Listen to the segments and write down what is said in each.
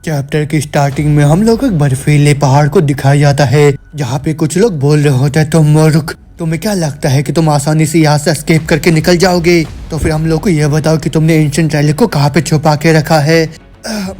Chapter की starting में हम लोग एक बर्फीले पहाड़ को दिखाया जाता है जहाँ पे कुछ लोग बोल रहे होते हैं तुम मूर्ख, तुम्हें क्या लगता है कि तुम आसानी से यहाँ से एस्केप करके निकल जाओगे? तो फिर हम लोग को यह बताओ कि तुमने एंशिएंट रैली को कहाँ पे छुपा के रखा है।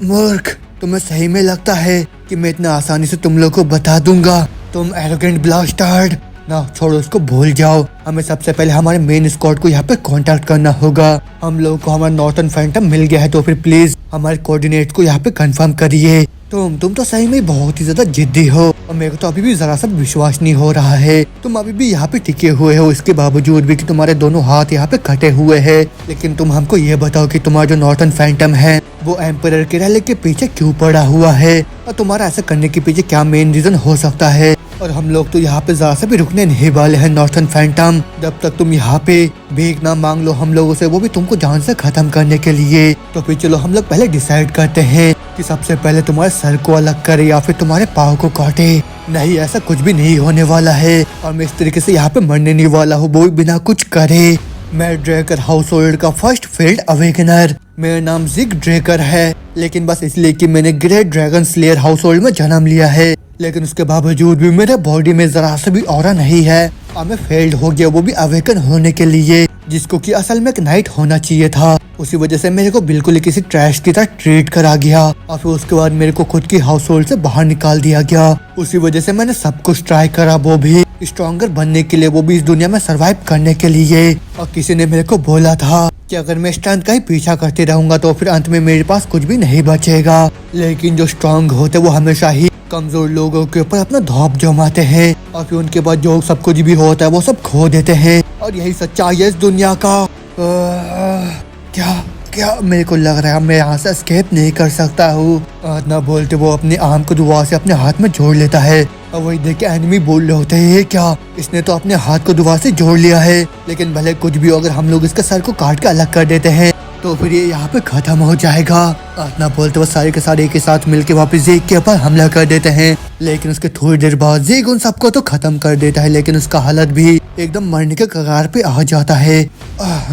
मूर्ख, तुम्हें सही में लगता है कि मैं इतना आसानी से तुम लोग को बता दूंगा? तुम एरोगेंट ब्लास्टार्ड। ना छोड़ो, उसको भूल जाओ। हमें सबसे पहले हमारे मेन स्क्वाड को यहाँ पे कांटेक्ट करना होगा। हम लोगों को हमारा नॉर्थर्न फैंटम मिल गया है, तो फिर प्लीज हमारे कोऑर्डिनेट को यहाँ पे कंफर्म करिए। तुम तो सही में बहुत ही ज्यादा जिद्दी हो और मेरे को तो अभी भी जरा सा विश्वास नहीं हो रहा है। तुम अभी भी यहाँ पे टिके हुए हो, इसके बावजूद भी कि तुम्हारे दोनों हाथ यहाँ पे कटे हुए हैं। लेकिन तुम हमको ये बताओ कि तुम्हारा जो नॉर्थर्न फैंटम है वो एम्परर के रैली के पीछे क्यों पड़ा हुआ है, और तुम्हारा ऐसा करने के पीछे क्या मेन रीजन हो सकता है? और हम लोग तो यहाँ पे जरा से भी रुकने नहीं वाले हैं नॉर्थर्न फैंटम, जब तक तुम यहाँ पे भीख ना मांग लो हम लोगों से, वो भी तुमको जान से खत्म करने के लिए। तो फिर चलो हम लोग पहले डिसाइड करते हैं कि सबसे पहले तुम्हारे सर को अलग करे या फिर तुम्हारे पाँव को काटे। नहीं, ऐसा कुछ भी नहीं होने वाला है और मैं इस तरीके से यहाँ पे मरने नहीं वाला हूँ, वो भी बिना कुछ करे। मैं ड्रेकर हाउस होल्ड का फर्स्ट फील्ड अवेकनर, मेरा नाम जिग ड्रेकर है, लेकिन बस इसलिए कि मैंने great dragon slayer house hold में जन्म लिया है, लेकिन उसके बावजूद भी मेरे बॉडी में जरा सा भी ऑरा नहीं है और मैं फेल्ड हो गया, वो भी अवेकन होने के लिए, जिसको कि असल में एक नाइट होना चाहिए था। उसी वजह से मेरे को बिल्कुल ही किसी ट्रैश की तरह ट्रीट करा गया और फिर उसके बाद मेरे को खुद की हाउस होल्ड से बाहर निकाल दिया गया। उसी वजह से मैंने सब कुछ ट्राई करा, वो भी स्ट्रॉन्गर बनने के लिए, वो भी इस दुनिया में सरवाइव करने के लिए। और किसी ने मेरे को बोला था कि अगर मैं स्ट्रेंथ का ही पीछा करते रहूंगा तो फिर अंत में मेरे पास कुछ भी नहीं बचेगा। लेकिन जो स्ट्रॉन्ग होते वो हमेशा ही कमजोर लोगों के ऊपर अपना धौंप जमाते हैं और फिर उनके बाद जो सब कुछ भी होता है वो सब खो देते हैं, और यही सच्चाई है इस दुनिया का। क्या मेरे को लग रहा है मैं यहाँ से एस्केप नहीं कर सकता हूँ। ना बोलते वो अपने आर्म को दुआ से अपने हाथ में जोड़ लेता है और वही देख के एनिमी बोल रहे होते हैं, ये क्या, इसने तो अपने हाथ को दुआ से जोड़ लिया है। लेकिन भले कुछ भी हो, अगर हम लोग इसके सर को काट के अलग कर देते हैं तो फिर ये यहाँ पे खत्म हो जाएगा। ना बोलते वो सारे के सारे एक साथ मिलके वापस ज़ीग के ऊपर हमला कर देते हैं, लेकिन उसके थोड़ी देर बाद ज़ीग उन सबको तो खत्म कर देता है, लेकिन उसका हालत भी एकदम मरने के कगार पे आ जाता है।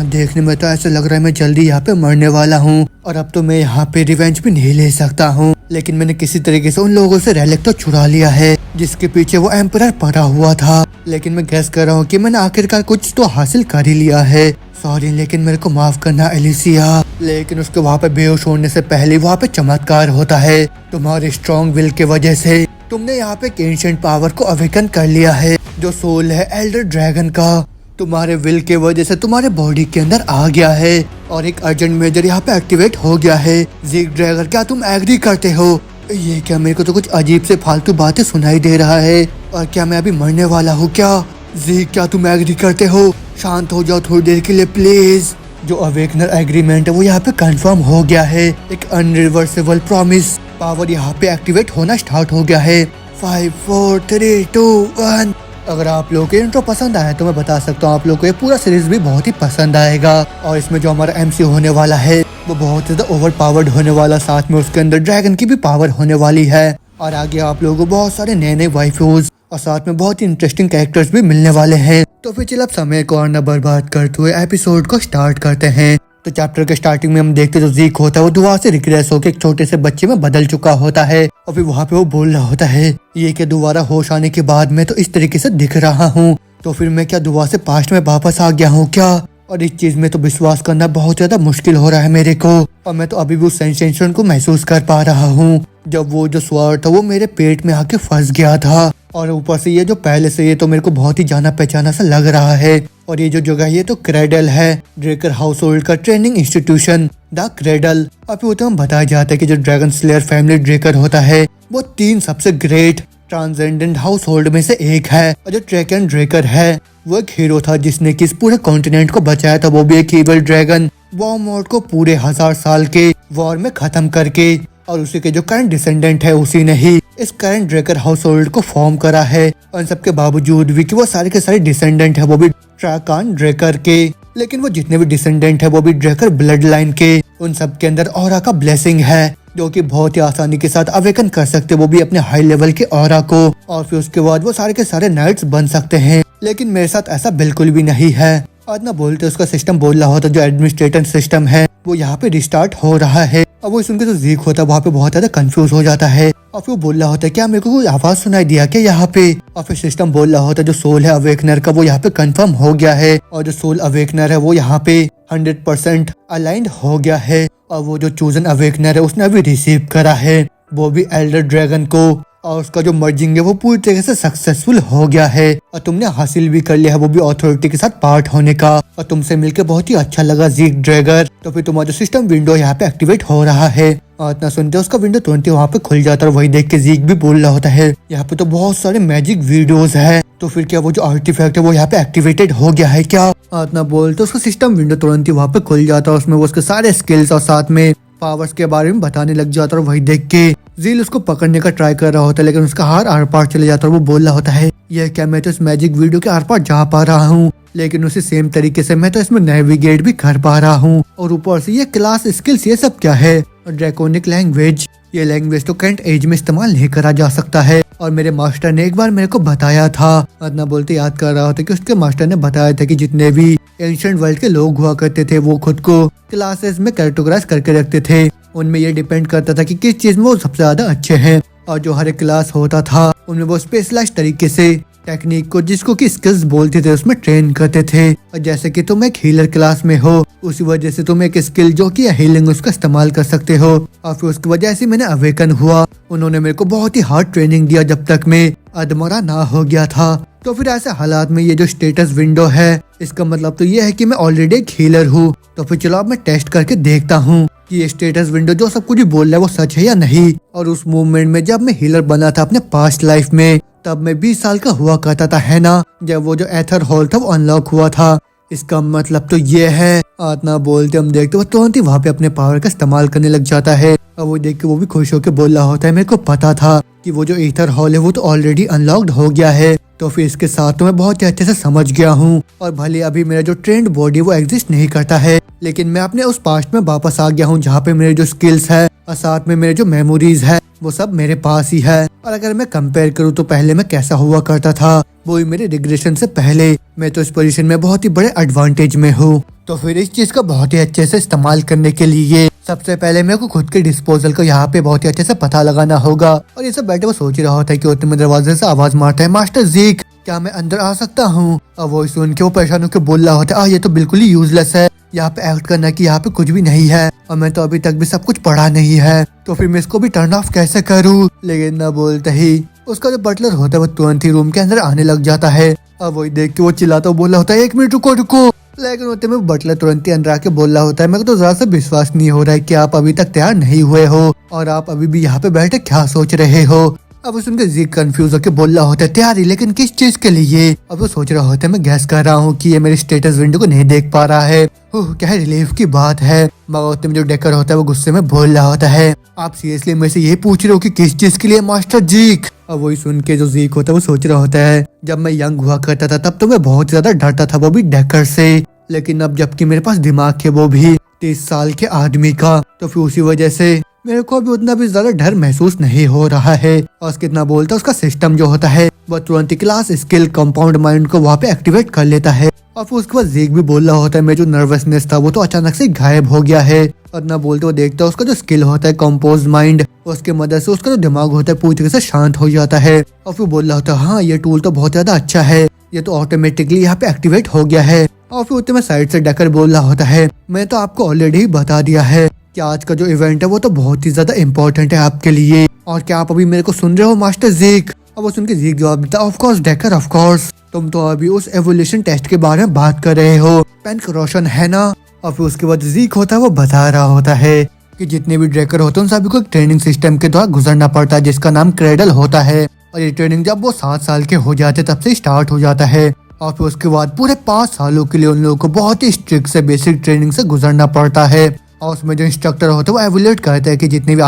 देखने में तो ऐसा लग रहा है मैं जल्दी यहाँ पे मरने वाला हूँ और अब तो मैं यहाँ पे रिवेंज भी नहीं ले सकता हूँ। लेकिन मैंने किसी तरीके से उन लोगों से रेलिक तो चुरा लिया है जिसके पीछे वो एम्परर पड़ा हुआ था, लेकिन मैं गैस कर रहा हूँ कि मैंने आखिरकार कुछ तो हासिल कर ही लिया है। सॉरी, लेकिन मेरे को माफ करना एलिसिया। लेकिन उसके वहाँ पे बेहोश होने से पहले वहाँ पे चमत्कार होता है। तुम्हारे स्ट्रॉन्ग विल के वजह से तुमने यहाँ पे एंशिएंट पावर को अवेकन कर लिया है, जो सोल है एल्डर ड्रैगन का। तुम्हारे विल के वजह से तुम्हारे बॉडी के अंदर आ गया है और एक अर्जेंट मेजर यहाँ पे एक्टिवेट हो गया है। ज़ीग ड्रैगर, क्या तुम एग्री करते हो? ये क्या, मेरे को तो कुछ अजीब से फालतू बातें सुनाई दे रहा है, और क्या मैं अभी मरने वाला हूँ क्या? ज़ीग, क्या तुम एग्री करते हो? शांत हो जाओ थोड़ी देर के लिए प्लीज। जो अवेकनर एग्रीमेंट है वो यहाँ पे कंफर्म हो गया है, एक अनरिवर्सेबल प्रॉमिस पावर यहाँ पे एक्टिवेट होना स्टार्ट हो गया है। 5 4 3 2 1। अगर आप लोगों को इंट्रो पसंद आया तो मैं बता सकता हूँ आप लोगों को ये पूरा सीरीज भी बहुत ही पसंद आएगा, और इसमें जो हमारा MC होने वाला है वो बहुत ज्यादा ओवर पावर्ड होने वाला, साथ में उसके अंदर ड्रैगन की भी पावर होने वाली है, और आगे आप लोगों को बहुत सारे नए नए वाइफूज और साथ में बहुत ही इंटरेस्टिंग कैरेक्टर्स भी मिलने वाले हैं। तो फिर चलो अब समय को और न बर्बाद करते हुए एपिसोड को स्टार्ट करते हैं। तो चैप्टर के स्टार्टिंग में हम देखते जो ज़ीग होता है वो दुआ से रिग्रेस होकर एक छोटे से बच्चे में बदल चुका होता है, और फिर वहाँ पे वो बोल रहा होता है, ये क्या दोबारा होश आने के बाद मैं तो इस तरीके से दिख रहा हूँ, तो फिर मैं क्या दुआ से पास्ट में वापस आ गया हूँ क्या? और इस चीज में तो विश्वास करना बहुत ज्यादा मुश्किल हो रहा है मेरे को, और मैं तो अभी भी उस सेंसेशन को महसूस कर पा रहा हूँ जब वो जो स्वार था वो मेरे पेट में आके फंस गया था, और ऊपर से ये जो पहले से ये तो मेरे को बहुत ही जाना पहचाना सा लग रहा है। और ये जो जगह ये तो क्रेडल है, ड्रेकर हाउस होल्ड का ट्रेनिंग इंस्टीट्यूशन द क्रेडल। और फिर तो हम बताया जाता है कि जो ड्रैगन स्लेयर फैमिली ड्रेकर होता है वो 3 सबसे ग्रेट ट्रांसेंडेंट हाउस होल्ड में से एक है, और जो ड्रैगन ड्रेकर है वो एक हीरो था जिसने कि इस पूरे कॉन्टिनेंट को बचाया था, वो भी एक ईविल ड्रैगन वॉरमॉर्ट को पूरे 1000 साल के वॉर में खत्म करके, और उसी के जो करंट डिसेंडेंट है उसी ने ही इस करंट ड्रेकर हाउस होल्ड को फॉर्म करा है। और इन सबके बावजूद भी कि वो सारे के सारे डिसेंडेंट है वो भी ट्राकान ड्रेकर के, लेकिन वो जितने भी डिसेंडेंट है वो भी ड्रेकर ब्लड लाइन के, उन सब के अंदर ऑरा का ब्लेसिंग है जो कि बहुत ही आसानी के साथ अवेकन कर सकते, वो भी अपने हाई लेवल के ऑरा को, और फिर उसके बाद वो सारे के सारे नाइट्स बन सकते हैं। लेकिन मेरे साथ ऐसा बिल्कुल भी नहीं है। आज ना बोलते उसका सिस्टम बोल रहा होता जो एडमिनिस्ट्रेटर सिस्टम है वो यहाँ पे रिस्टार्ट हो रहा है, अब वो सुन के जो जीक होता है वहाँ पे बहुत ज्यादा कंफ्यूज हो जाता है और फिर वो बोल रहा होता है क्या मेरे को कोई आवाज सुनाई दिया क्या यहाँ पे। और फिर सिस्टम बोल रहा होता है जो सोल है अवेकनर का वो यहाँ पे कंफर्म हो गया है और जो सोल अवेकनर है वो यहाँ पे 100% अलाइंड हो गया है और वो जो चूजन अवेकनर है उसने अभी रिसीव करा है वो भी एल्डर ड्रैगन को और उसका जो मर्जिंग है वो पूरी तरीके से सक्सेसफुल हो गया है और तुमने हासिल भी कर लिया है वो भी अथॉरिटी के साथ पार्ट होने का और तुमसे मिलकर बहुत ही अच्छा लगा जीक ड्रैगर। तो फिर तुम्हारा जो सिस्टम विंडो यहाँ पे एक्टिवेट हो रहा है और इतना सुनते उसका विंडो तुरंत वहाँ पे खुल जाता है और वही देख के जीक भी बोल रहा होता है यहाँ पे तो बहुत सारे मैजिक वीडियोस है तो फिर क्या वो जो आर्टिफैक्ट है वो यहाँ पे एक्टिवेटेड हो गया है क्या। इतना बोलते उसका सिस्टम विंडो तुरंत ही वहाँ पे खुल जाता है उसमें वो उसके सारे स्किल्स और साथ में पावर्स के बारे में बताने लग जाता है और वही देख के जील उसको पकड़ने का ट्राई कर रहा होता है लेकिन उसका हार आर पार चले जाता है और वो बोल रहा होता है यह क्या मैं तो इस मैजिक वीडियो के आर पार जा पा रहा हूँ लेकिन उसी सेम तरीके से मैं तो इसमें नेविगेट भी कर पा रहा हूँ और ऊपर से ये क्लास स्किल्स ये सब क्या है और ड्रैकोनिक लैंग्वेज ये लैंग्वेज तो करंट एज में इस्तेमाल नहीं करा जा सकता है और मेरे मास्टर ने एक बार मेरे को बताया था। अदना बोलते याद कर रहा होता कि उसके मास्टर ने बताया था कि जितने भी एंशिएंट वर्ल्ड के लोग हुआ करते थे वो खुद को क्लासेस में कैटेगराइज करके रखते थे। उनमें ये डिपेंड करता था कि किस चीज में वो सबसे ज्यादा अच्छे हैं और जो हर एक क्लास होता था उनमें वो स्पेशलाइज तरीके से टेक्निक को जिसको कि स्किल्स बोलते थे उसमें ट्रेन करते थे और जैसे कि तुम एक हीलर क्लास में हो उसी वजह से तुम एक स्किल जो कि हीलिंग उसका इस्तेमाल कर सकते हो और फिर उसकी वजह से मैंने अवेकन हुआ। उन्होंने मेरे को बहुत ही हार्ड ट्रेनिंग दिया जब तक मैं अधमरा ना हो गया था। तो फिर ऐसे हालात में ये जो स्टेटस विंडो है इसका मतलब तो ये है कि मैं ऑलरेडी एक हीलर हूँ। तो फिर चलो अब मैं टेस्ट करके देखता हूँ कि ये स्टेटस विंडो जो सब कुछ बोल रहा है वो सच है या नहीं। और उस मूवमेंट में जब मैं हीलर बना था अपने पास्ट लाइफ में तब मैं 20 साल का हुआ करता था है ना, जब वो जो एथर हॉल था वो अनलॉक हुआ था। इसका मतलब तो ये है। आतना बोलते हम देखते वो तुरंत ही वहाँ पे अपने पावर का इस्तेमाल करने लग जाता है और वो देख के वो भी खुश होकर बोल रहा होता है मेरे को पता था कि वो जो एथर हॉल है वो तो ऑलरेडी अनलॉक्ड हो गया है। तो फिर इसके साथ तो मैं बहुत ही अच्छे से समझ गया हूँ और भले अभी मेरा जो ट्रेंड बॉडी वो एग्जिस्ट नहीं करता है लेकिन मैं अपने उस पास्ट में वापस आ गया हूँ जहाँ पे मेरे जो स्किल्स है और साथ में मेरे जो मेमोरीज है वो सब मेरे पास ही है। और अगर मैं कंपेयर करूँ तो पहले मैं कैसा हुआ करता था वो मेरे रिग्रेशन से पहले मैं तो इस पोजीशन में बहुत ही बड़े एडवांटेज में हूँ। तो फिर इस चीज का बहुत ही अच्छे से इस्तेमाल करने के लिए सबसे पहले मेरे को खुद के डिस्पोजल को यहाँ पे बहुत ही अच्छे से पता लगाना होगा। और ये सब बैठे वो सोच ही रहा होता है कि उतने में दरवाजे से आवाज मारता है मास्टर जीक क्या मैं अंदर आ सकता हूँ। और वो सुन के वो परेशान होकर बोल रहा होता है ये तो बिल्कुल ही यूजलेस है यहाँ पे एक्ट करना कि यहाँ पे कुछ भी नहीं है और मैं तो अभी तक भी सब कुछ पढ़ा नहीं है तो फिर मैं इसको भी टर्न ऑफ कैसे करूँ। लेकिन न बोलते ही उसका जो बटलर होता है वो तुरंत ही रूम के अंदर आने लग जाता है और वही देख के वो चिल्लाता बोल रहा होता है 1 मिनट रुको रुको। लेकिन होते में बटलर तुरंत ही अंदर आके बोल रहा होता है मेरे को तो जरा सा विश्वास नहीं हो रहा है कि आप अभी तक तैयार नहीं हुए हो और आप अभी भी यहाँ पे बैठे क्या सोच रहे हो। अब वो सुनकर जीक कंफ्यूज होकर बोल रहा होता है तैयारी लेकिन किस चीज के लिए। अब वो सोच रहा होता है मैं गैस कर रहा हूँ कि ये मेरे स्टेटस विंडो को नहीं देख पा रहा है। क्या रिलीफ की बात है। मगर में जो डेकर होता है वो गुस्से में बोल रहा होता है आप सीरियसली मेरे से ये पूछ रहे हो कि किस चीज के लिए मास्टर जीक। और वही सुन के जो जीक होता है वो सोच रहा होता है जब मैं यंग हुआ करता था तब तो मैं बहुत ज्यादा डरता था वो भी डेकर से लेकिन अब जबकि मेरे पास दिमाग है वो भी 30 साल के आदमी का तो फिर उसी वजह से मेरे को अभी उतना भी ज्यादा डर महसूस नहीं हो रहा है। और कितना बोलता उसका सिस्टम जो होता है वो तुरंत क्लास स्किल कंपाउंड माइंड को वहाँ पे एक्टिवेट कर लेता है। और फिर उसके बाद जीक भी बोल रहा होता है मेरा जो नर्वसनेस था वो तो अचानक से गायब हो गया है। और ना बोलते वो देखता है उसका जो स्किल होता है कंपोज माइंड उसके मदद से उसका जो दिमाग होता है पूरी तरह से शांत हो जाता है। और फिर बोल रहा होता है हाँ ये टूल तो बहुत ज्यादा अच्छा है ये तो ऑटोमेटिकली यहाँ पे एक्टिवेट हो गया है। और फिर उतने में साइड से डकर बोल रहा होता है मैं तो आपको ऑलरेडी बता दिया है कि आज का जो इवेंट है वो तो बहुत ही ज्यादा इम्पोर्टेंट है आपके लिए और क्या आप अभी मेरे को सुन रहे हो मास्टर जीक। अब वो सुन के जीक जवाब देता of course decker of course तुम तो अभी उस एवोल्यूशन टेस्ट के बारे में बात कर रहे हो पेन रोशन है ना। और फिर उसके बाद जीक होता है वो बता रहा होता है कि जितने भी ड्रैकर होते हैं उन सभी को एक ट्रेनिंग सिस्टम के द्वारा गुजरना पड़ता है जिसका नाम क्रेडल होता है। और ये ट्रेनिंग जब वो 7 साल के हो जाते तब से स्टार्ट हो जाता है और फिर उसके बाद पूरे 5 सालों के लिए उन लोगों को बहुत ही स्ट्रिक्ट से बेसिक ट्रेनिंग से गुजरना पड़ता है। और उसमें जो इंस्ट्रक्टर होते हैं वो एवेल्यूएट करते हैं कि जितने भी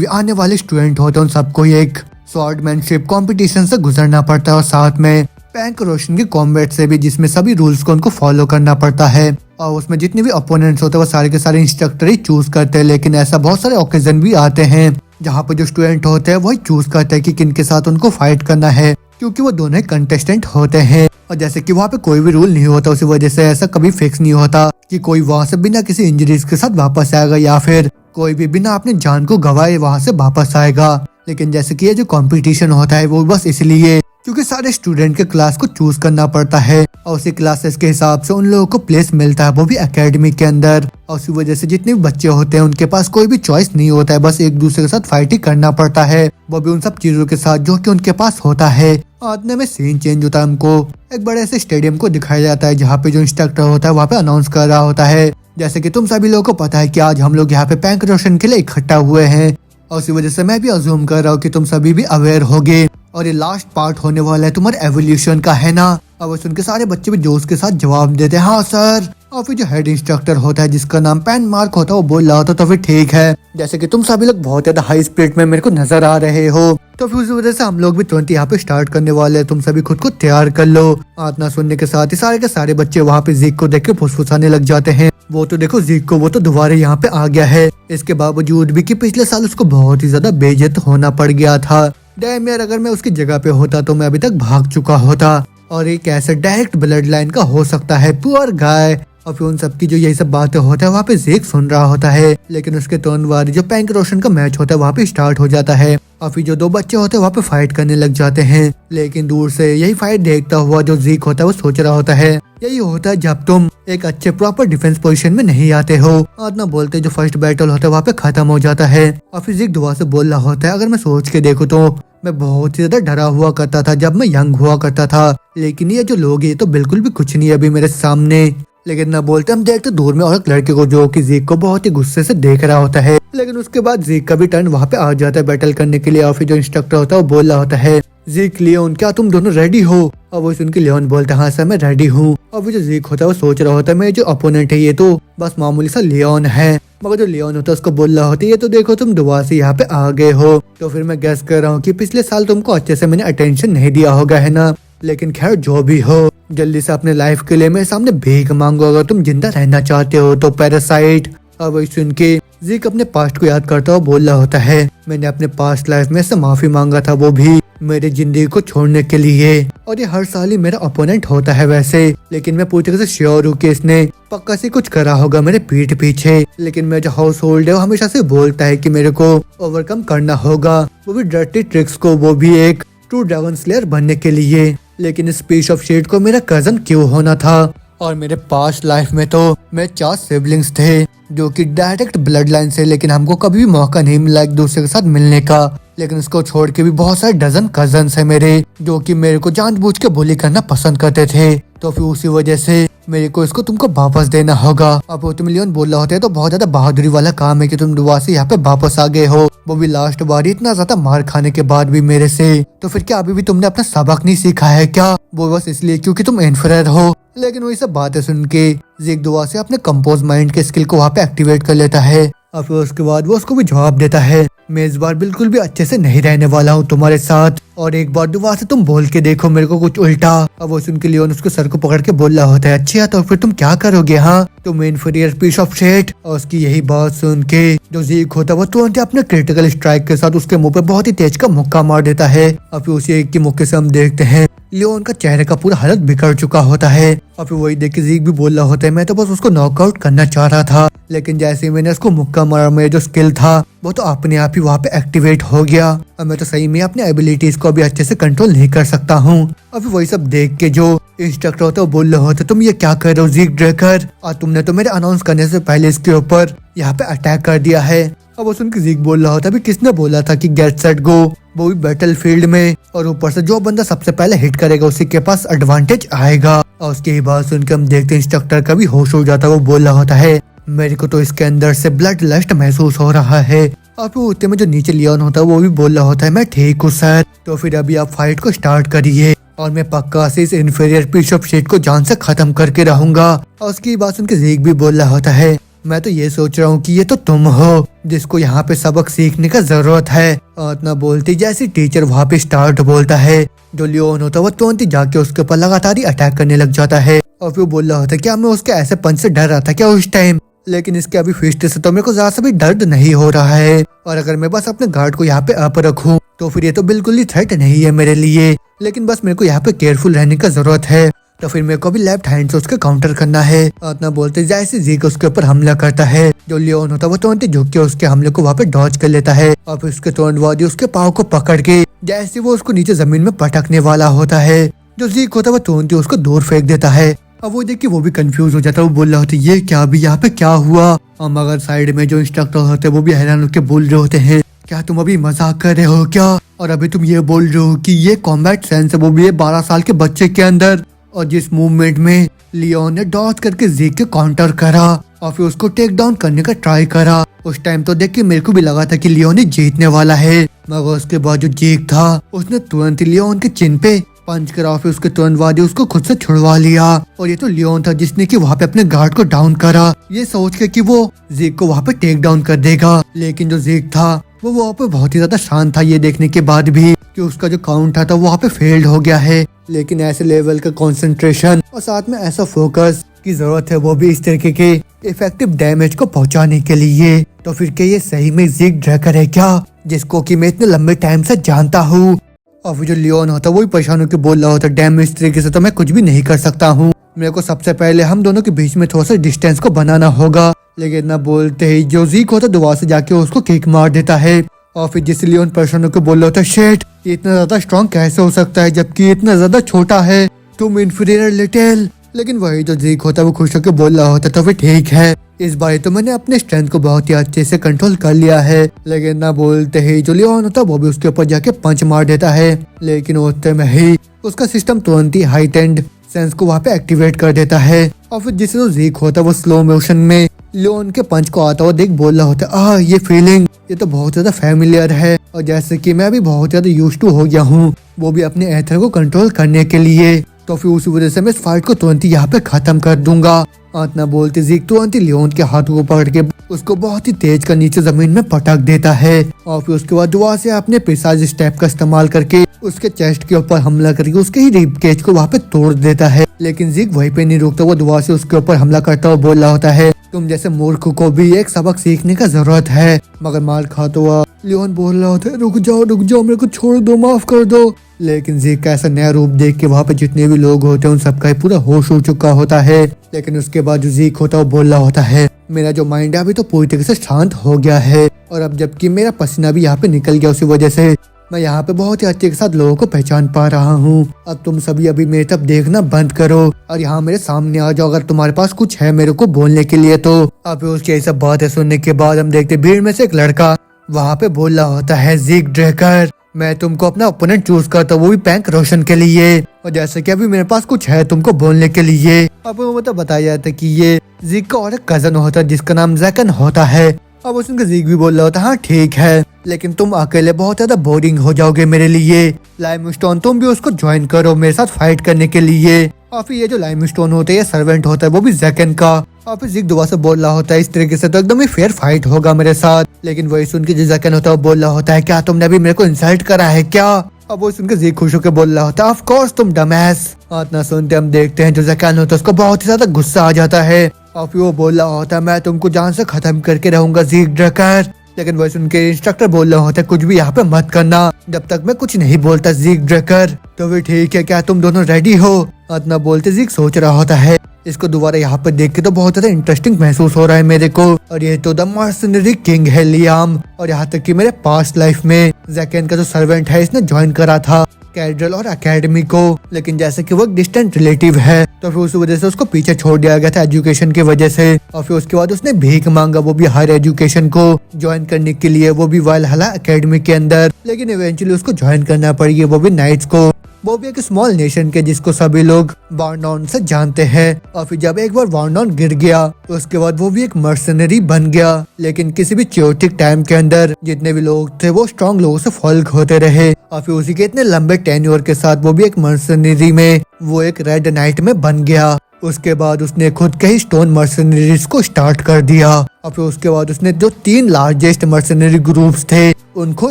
आने वाले स्टूडेंट होते हैं उन सबको एक स्वॉर्डमैनशिप कंपटीशन से गुजरना पड़ता है और साथ में पैंक रोशन के कॉम्बैट से भी जिसमें सभी रूल्स को उनको फॉलो करना पड़ता है। और उसमें जितने भी अपोनेंट्स होते हैं वो सारे के सारे इंस्ट्रक्टर ही चूज करते हैं लेकिन ऐसा बहुत सारे ओकेजन भी आते हैं जहाँ पे जो स्टूडेंट होते हैं वही चूज करते हैं कि किन के साथ उनको फाइट करना है क्योंकि वो दोनों कंटेस्टेंट होते हैं। और जैसे कि वहाँ पे कोई भी रूल नहीं होता उसी वजह से ऐसा कभी फिक्स नहीं होता कि कोई वहाँ से बिना किसी इंजरीज के साथ वापस आएगा या फिर कोई भी बिना अपनी जान को गंवाए वहाँ से वापस आएगा। लेकिन जैसे कि ये जो कंपटीशन होता है वो बस इसलिए क्योंकि सारे स्टूडेंट के क्लास को चूज करना पड़ता है और उसी क्लासेस के हिसाब से उन लोगों को प्लेस मिलता है, वो भी एकेडमी के अंदर। और उसी वजह से जितने भी बच्चे होते हैं उनके पास कोई भी चॉइस नहीं होता है, बस एक दूसरे के साथ फाइट ही करना पड़ता है, वो भी उन सब चीजों के साथ जो कि उनके पास होता है। इतने में सीन चेंज होता है, हमको एक बड़े से स्टेडियम को दिखाया जाता है जहाँ पे जो इंस्ट्रक्टर होता है वहाँ पे अनाउंस कर रहा होता है जैसे कि तुम सभी लोगों को पता है कि आज हम लोग यहाँ पे पैंक रोशन के लिए इकट्ठा हुए हैं। और उसी वजह से मैं भी अज्यूम कर रहा हूँ कि तुम सभी भी अवेयर होगे और ये लास्ट पार्ट होने वाला है तुम्हारे एवोल्यूशन का, है ना। अब सुन के सारे बच्चे भी जोश के साथ जवाब देते हैं हाँ सर। और फिर जो हेड इंस्ट्रक्टर होता है जिसका नाम पैन मार्क होता है वो बोल रहा होता तो फिर ठीक है, जैसे कि तुम सभी लोग बहुत ज्यादा हाई स्पीड में मेरे को नजर आ रहे हो तो फिर उस वजह से हम लोग भी तुरंत यहाँ पे स्टार्ट करने वाले हैं, तुम सभी खुद को तैयार कर लो। इतना सुनने के साथ ही सारे के सारे बच्चे वहाँ पे जीक को देख के फुसफुसाने लग जाते हैं। वो तो देखो जीक को, वो तो दोबारा यहाँ पे आ गया है, इसके बावजूद भी कि पिछले साल उसको बहुत ही ज्यादा बेइज्जत होना पड़ गया था। डैम यार, अगर मैं उसकी जगह पे होता तो मैं अभी तक भाग चुका होता। और एक ऐसा डायरेक्ट ब्लड लाइन का हो सकता है, पुअर गाय। और फिर उन सबकी जो यही सब बातें होता है वहाँ पे जीक सुन रहा होता है, लेकिन उसके तुरंत बाद जो पैंक रोशन का मैच होता है वहाँ पे स्टार्ट हो जाता है। और फिर जो दो बच्चे होते हैं वहाँ पे फाइट करने लग जाते हैं, लेकिन दूर से यही फाइट देखता हुआ जो जीक होता है वो सोच रहा होता है यही होता है जब तुम एक अच्छे प्रॉपर डिफेंस पोजीशन में नहीं आते हो। इतना बोलते जो फर्स्ट बैटल होता है वहाँ पे खत्म हो जाता है। और फिर जीक दुआ से बोल रहा होता है अगर मैं सोच के देखूँ तो मैं बहुत ही ज्यादा डरा हुआ करता था जब मैं यंग हुआ करता था, लेकिन ये जो लोग ये तो बिल्कुल भी कुछ नहीं है अभी मेरे सामने। लेकिन न बोलते हम देखते दूर में और एक लड़के को जो कि जीक को बहुत ही गुस्से से देख रहा होता है। लेकिन उसके बाद जीक का भी टर्न वहाँ पे आ जाता है बैटल करने के लिए। और फिर जो इंस्ट्रक्टर होता है वो बोल रहा होता है जीक लियोन क्या तुम दोनों रेडी हो? और वो सुन के लियोन बोलता है हाँ सर मैं रेडी हूँ। और वो जो जीक होता है वो सोच रहा होता है मेरे जो अपोनेंट है ये तो बस मामूली सा लियोन है, मगर जो लियोन होता है उसको बोल रहा होता है ये तो देखो तुम दुआ से यहाँ पे आ गए हो, तो फिर मैं गेस कर रहा हूँ कि पिछले साल तुमको अच्छे से मैंने अटेंशन नहीं दिया होगा, है ना। लेकिन खैर जो भी हो, जल्दी से अपने लाइफ के लिए मेरे सामने भीख मांगो अगर तुम जिंदा रहना चाहते हो तो पैरासाइट। और वही सुन के जीक अपने पास्ट को याद करता हुआ बोल रहा होता है मैंने अपने पास्ट लाइफ में से माफी मांगा था, वो भी मेरी जिंदगी को छोड़ने के लिए। और ये हर साल ही मेरा ओपोनेंट होता है वैसे, लेकिन मैं पूरी तरह से श्योर हूँ कि इसने पक्का से कुछ करा होगा मेरे पीठ पीछे। लेकिन मेरा जो हाउस होल्ड है वो हमेशा से बोलता है कि मेरे को ओवरकम करना होगा, वो भी डर्टी ट्रिक्स को, वो भी एक ट्रू ड्रैगन स्लेयर बनने के लिए। लेकिन इस पीस ऑफ शीट को मेरा कजन क्यों होना था? और मेरे पास्ट लाइफ में तो मेरे 4 सिबलिंग्स थे जो कि डायरेक्ट ब्लड लाइन से, लेकिन हमको कभी भी मौका नहीं मिला एक दूसरे के साथ मिलने का। लेकिन उसको छोड़ के भी बहुत सारे डजन कजन्स है मेरे जो कि मेरे को जानबूझ के बुली करना पसंद करते थे, तो फिर उसी वजह से मेरे को इसको तुमको वापस देना होगा। अब वो तुम लियोन बोल रहा होता है तो बहुत ज्यादा बहादुरी वाला काम है कि तुम दुआ से यहाँ पे वापस आ गए हो, वो भी लास्ट बार इतना ज्यादा मार खाने के बाद भी मेरे से। तो फिर क्या अभी भी तुमने अपना सबक नहीं सीखा है क्या? वो बस इसलिए क्योंकि तुम इन्फीरियर हो। लेकिन वही सब बातें सुन के जीक दुआ से अपने कंपोज माइंड के स्किल को वहाँ पे एक्टिवेट कर लेता है। और फिर उसके बाद वो उसको भी जवाब देता है मैं इस बार बिल्कुल भी अच्छे से नहीं रहने वाला हूँ तुम्हारे साथ, और एक बार दोबारा से तुम बोल के देखो मेरे को कुछ उल्टा। अब वो सुन के लियोन उसके सर को पकड़ के बोल रहा होता है अच्छा तो फिर तुम क्या करोगे? हाँ तुम इन्फीरियर पीस ऑफ शिट। और उसकी यही बात सुन के जो जीक होता है वो तुरंत अपने क्रिटिकल स्ट्राइक के साथ उसके मुंह पे बहुत ही तेज का मुक्का मार देता है। और फिर उसी एक के मुक्के से हम देखते हैं लियोन का चेहरे का पूरा हालत बिगड़ चुका होता है। और फिर वही देख के जीक भी बोल रहा होता है मैं तो बस उसको नॉकआउट करना चाह रहा था, लेकिन जैसे ही मैंने उसको मुक्का मारा मेरा जो स्किल था वो तो अपने आप ही वहाँ पे एक्टिवेट हो गया। और मैं तो सही में अपने एबिलिटीज को अभी अच्छे से कंट्रोल नहीं कर सकता हूँ। और फिर वही सब देख के जो इंस्ट्रक्टर होता है वो बोल रहे होते तुम ये क्या कर रहे हो जीक ड्रैकर, और तुमने तो मेरे अनाउंस करने से पहले इसके ऊपर यहाँ पे अटैक कर दिया है। अब वो सुन के जीक बोल रहा होता अभी किसने बोला था कि गेट सेट गो, वो भी बैटल फील्ड में, और ऊपर से जो बंदा सबसे पहले हिट करेगा उसी के पास एडवांटेज आएगा। और उसकी ये बात सुन के हम देखते हैं इंस्ट्रक्टर का भी होश हो जाता है, वो बोल रहा होता है मेरे को तो इसके अंदर से ब्लड लस्ट महसूस हो रहा है। और फिर उतने में जो नीचे लियोन होता है वो भी बोल रहा होता है मैं ठीक हूँ सर, तो फिर अभी आप फाइट को स्टार्ट करिए और मैं पक्का से इस इन्फीरियर पीस ऑफ शिट को जान से खत्म करके रहूंगा। और उसकी बात सुन के जीक भी बोल रहा होता है मैं तो ये सोच रहा हूँ कि ये तो तुम हो जिसको यहाँ पे सबक सीखने का जरूरत है। और इतना बोलती जैसे टीचर वहाँ पे स्टार्ट बोलता है जो लियोन होता है वो तुरंत ही जाके उसके ऊपर लगातार ही अटैक करने लग जाता है। और फिर बोल रहा होता है क्या मैं उसके ऐसे पंच से डर रहा था क्या उस टाइम, लेकिन इसके अभी फिस्ट से तो मेरे को ज्यादा सा भी दर्द नहीं हो रहा है, और अगर मैं बस अपने गार्ड को यहाँ पे अप रखूँ तो फिर ये तो बिल्कुल ही थ्रेट नहीं है मेरे लिए, लेकिन बस मेरे को यहाँ पे केयरफुल रहने का जरूरत है। तो फिर मेरे को भी लेफ्ट हैंड से उसके काउंटर करना है। इतना बोलते जैसे जीक उसके ऊपर हमला करता है, जो लियोन होता है वो तुरंत झुक के उसके हमले को वहाँ पे डॉज कर लेता है और फिर उसके तुरंत बाद उसके पाँव को पकड़ के जैसे वो उसको नीचे जमीन में पटकने वाला होता है, जो जीक होता है वो तुरंत ही उसको दूर फेंक देता है। अब वो देख के वो भी कंफ्यूज हो जाता है, वो बोल रहा होता है ये क्या, अभी यहाँ पे क्या हुआ। मगर साइड में जो इंस्ट्रक्टर होते हैं वो भी हैरान होकर बोल रहे होते हैं, क्या तुम अभी मजाक कर रहे हो क्या, और अभी तुम ये बोल रहे हो कि ये कॉम्बैट सेंस है, वो भी 12 साल के बच्चे के अंदर। और जिस मूवमेंट में लियोन ने डॉज करके जीक के काउंटर करा और फिर उसको टेक डाउन करने का ट्राई करा, उस टाइम तो देख के मेरे को भी लगा था कि लियोन ही जीतने वाला है। मगर उसके बाद जो जीक था उसने तुरंत लियोन के चिन पे पंच करा, फिर उसके तुरंत बाद ही उसको खुद से छुड़वा लिया। और ये तो लियोन था जिसने कि वहाँ पे अपने गार्ड को डाउन करा, ये सोच के कि वो जीक को वहाँ पे टेक डाउन कर देगा। लेकिन जो जीक था वो वहाँ पे बहुत ही ज्यादा शांत था, ये देखने के बाद भी कि उसका जो काउंट था वहाँ पे फेल्ड हो गया है। लेकिन ऐसे लेवल का कंसंट्रेशन और साथ में ऐसा फोकस की जरूरत है, वो भी इस तरीके के इफेक्टिव डैमेज को पहुंचाने के लिए। तो फिर क्या ये सही में ज़ीक ड्रैकर है क्या, जिसको कि मैं इतने लंबे टाइम से जानता हूँ। और फिर जो लियोन होता है वो भी परेशान होकर बोल रहा होता है, डैम इस तरीके से तो मैं कुछ भी नहीं कर सकता हूँ, मेरे को सबसे पहले हम दोनों के बीच में थोड़ा सा डिस्टेंस को बनाना होगा। लेकिन ना बोलते ही जो ज़ीक होता है दोबारा से जाके उसको किक मार देता है। और फिर जिस लियोन परेशान होकर बोल रहा होता है, शेट ये इतना ज्यादा स्ट्रॉन्ग कैसे हो सकता है जबकि इतना ज्यादा छोटा है, तुम इन्फीरियर लिटिल। लेकिन वही जो ज़ीक होता है वो खुश होकर बोल रहा होता है, तो फिर ठीक है, इस बार तो मैंने अपने स्ट्रेंथ को बहुत ही अच्छे से कंट्रोल कर लिया है। लेकिन ना बोलते ही जो लियोन होता है वो भी उसके ऊपर जाके पंच मार देता है। लेकिन उतने में ही उसका सिस्टम तुरंत ही हाइटेंड सेंस को वहाँ पे एक्टिवेट कर देता है। और फिर जिससे जो ज़ीक होता है वो स्लो मोशन में लियोन के पंच को आता हुआ देख बोल रहा होता है, ये फीलिंग ये तो बहुत ज्यादा फैमिलियर है, और जैसे कि मैं अभी बहुत ज्यादा यूज्ड टू हो गया हूँ, वो भी अपने एथर को कंट्रोल करने के लिए। तो फिर उसी वजह से मैं इस फाइट को तुरंत ही यहाँ पे खत्म कर दूंगा। इतना बोलते ज़ीक तुरंत ही लियोन के हाथों को पकड़ के उसको बहुत ही तेज कर नीचे जमीन में पटक देता है। और फिर उसके बाद दुआ से अपने प्रिसाइज स्टेप का इस्तेमाल करके उसके चेस्ट के ऊपर हमला करके उसके ही रिब केज को वहाँ पे तोड़ देता है। लेकिन ज़ीक वहीं पे नहीं रुकता, वो दुआ से उसके ऊपर हमला करता हुआ बोल रहा होता है, तुम जैसे मूर्ख को भी एक सबक सीखने का जरूरत है। मगर मार खाता हुआ लियोन बोल रहा होता है, रुक जाओ मेरे को छोड़ दो, माफ कर दो। लेकिन ज़ीक का ऐसा नया रूप देख के वहाँ पे जितने भी लोग होते हैं उन सबका पूरा होश हो चुका होता है। लेकिन उसके बाद जो ज़ीक होता है वो बोल रहा होता है, मेरा जो माइंड है अभी तो पूरी तरीके से शांत हो गया है, और अब जबकि मेरा पसीना भी यहाँ पे निकल गया, उसी वजह से मैं यहाँ पे बहुत ही अच्छे के साथ लोगों को पहचान पा रहा हूँ। अब तुम सभी अभी मेरे तरफ देखना बंद करो और यहाँ मेरे सामने आ जाओ, अगर तुम्हारे पास कुछ है मेरे को बोलने के लिए तो। अब उसकी ये सब बातें सुनने के बाद हम देखते भीड़ में से एक लड़का वहाँ पे बोल रहा होता है, ज़ीक ड्रैकर मैं तुमको अपना ओपोनेंट चूज करता हूँ, वो भी पैंक रोशन के लिए, और जैसे कि अभी मेरे पास कुछ है तुमको बोलने के लिए। अब वो तो बताया जाता है कि ये ज़ीक का और एक कजन होता है जिसका नाम जैकन होता है। अब उसका ज़ीक भी बोल रहा होता है, हाँ ठीक है, लेकिन तुम अकेले बहुत ज्यादा बोरिंग हो जाओगे मेरे लिए, लाइमस्टोन तुम भी उसको ज्वाइन करो मेरे साथ फाइट करने के लिए। और फिर ये जो लाइमस्टोन होता है ये सर्वेंट होता है वो भी जैकन का। और फिर ज़ीक दोबारा से बोल रहा होता है, इस तरीके से तो एकदम ही फेयर फाइट होगा मेरे साथ। लेकिन वही सुन के जो जैकन होता है वो बोल रहा होता है, क्या तुमने अभी मेरे को इंसल्ट करा है क्या। अब वो सुनकर ज़ीक खुश होकर बोल रहा होता है, ऑफ कोर्स तुम डमैस। इतना सुनते हम देखते हैं जो जैकन होता है उसको बहुत ही ज्यादा गुस्सा आ जाता है, और फिर वो बोल रहा होता है, मैं तुमको जान से खत्म करके रहूंगा ज़ीक ड्रैकर। लेकिन वही सुन के इंस्ट्रक्टर बोल रहा होता है, कुछ भी यहाँ पे मत करना जब तक मैं कुछ नहीं बोलता ज़ीक ड्रैकर। तो फिर ठीक है, क्या तुम दोनों रेडी हो। इतना बोलते ज़ीक सोच रहा होता है, इसको दोबारा यहाँ पर देख के तो बहुत ज्यादा इंटरेस्टिंग महसूस हो रहा है मेरे को, और ये तो द मर्सनरी किंग है लियाम, और यहाँ तक कि मेरे पास्ट लाइफ में जैकन का जो सर्वेंट है इसने ज्वाइन करा था कैड्रल और एकेडमी को। लेकिन जैसे कि वो एक डिस्टेंट रिलेटिव है तो फिर उस वजह से उसको पीछे छोड़ दिया गया था एजुकेशन की वजह से। और फिर उसके बाद उसने भीख मांगा, वो भी हायर एजुकेशन को ज्वाइन करने के लिए, वो भी वालहला एकेडमी के अंदर। लेकिन इवेंचुअली उसको ज्वाइन करना पड़ी, वो भी नाइट्स को, वो भी एक स्मॉल नेशन के जिसको सभी लोग वार्नॉन से जानते हैं। और फिर जब एक बार वार्नॉन गिर गया तो उसके बाद वो भी एक मर्सनरी बन गया। लेकिन किसी भी चोटिक टाइम के अंदर जितने भी लोग थे वो स्ट्रॉन्ग लोगों से फॉल होते रहे, और फिर उसी के इतने लंबे टेन्योर के साथ वो भी एक मर्सनरी में वो एक रेड नाइट में बन गया। उसके बाद उसने खुद के ही स्टोन मर्सनरीज को स्टार्ट कर दिया, और फिर उसके बाद उसने जो 3 लार्जेस्ट मर्सनरी ग्रुप्स थे उनको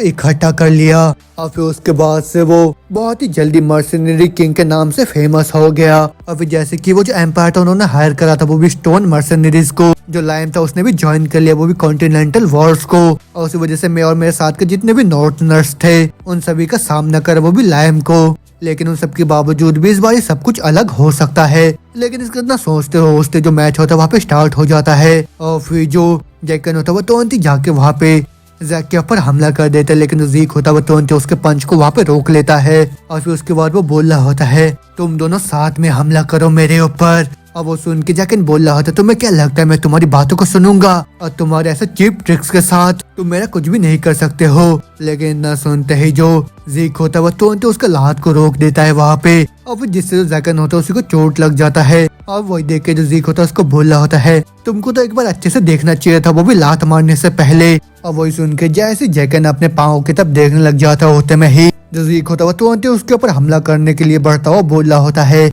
इकट्ठा कर लिया। और फिर उसके बाद से वो बहुत ही जल्दी मर्सनरी किंग के नाम से फेमस हो गया। और फिर जैसे कि वो जो एम्पायर था उन्होंने हायर करा था वो भी स्टोन मर्सनरीज को, जो लाइम था उसने भी ज्वाइन कर लिया, वो भी कॉन्टिनेंटल वॉर्स को। और उसी वजह से मैं और मेरे साथ के जितने भी नॉर्थनर्स थे उन सभी का सामना कर वो भी लाइम को। लेकिन उन सब के बावजूद भी इस बार ये सब कुछ अलग हो सकता है। लेकिन इसका इतना सोचते जो मैच होता है वहाँ पे स्टार्ट हो जाता है और फिर जो जैकन होता है वो तुरंत ही जाके वहाँ पे जैक के ऊपर हमला कर देता है। लेकिन जो जीक होता है वो तुरंत उसके पंच को वहाँ पे रोक लेता है और फिर उसके बाद वो बोल रहा होता है तुम दोनों साथ में हमला करो मेरे ऊपर। अब वो सुन के जैकन बोल रहा होता है तुम्हें क्या लगता है मैं तुम्हारी बातों को सुनूंगा और तुम्हारे ऐसे चीप ट्रिक्स के साथ तुम मेरा कुछ भी नहीं कर सकते हो। लेकिन न सुनते ही जो जीक होता है वो तुरंत उसका लात को रोक देता है वहाँ पे और फिर जिससे जो जैकन होता है उसी को चोट लग जाता है। और वही देख के जो जीक होता है उसको बोल रहा होता है तुमको तो एक बार अच्छे से देखना चाहिए था वो भी लात मारने से पहले। और वही सुन के जैसे जैकन अपने पाँव की तरफ देखने लग जाता होते में ही जो जीक होता है वो तुरंत उसके ऊपर हमला करने के लिए बढ़ता हुआ बोल रहा होता है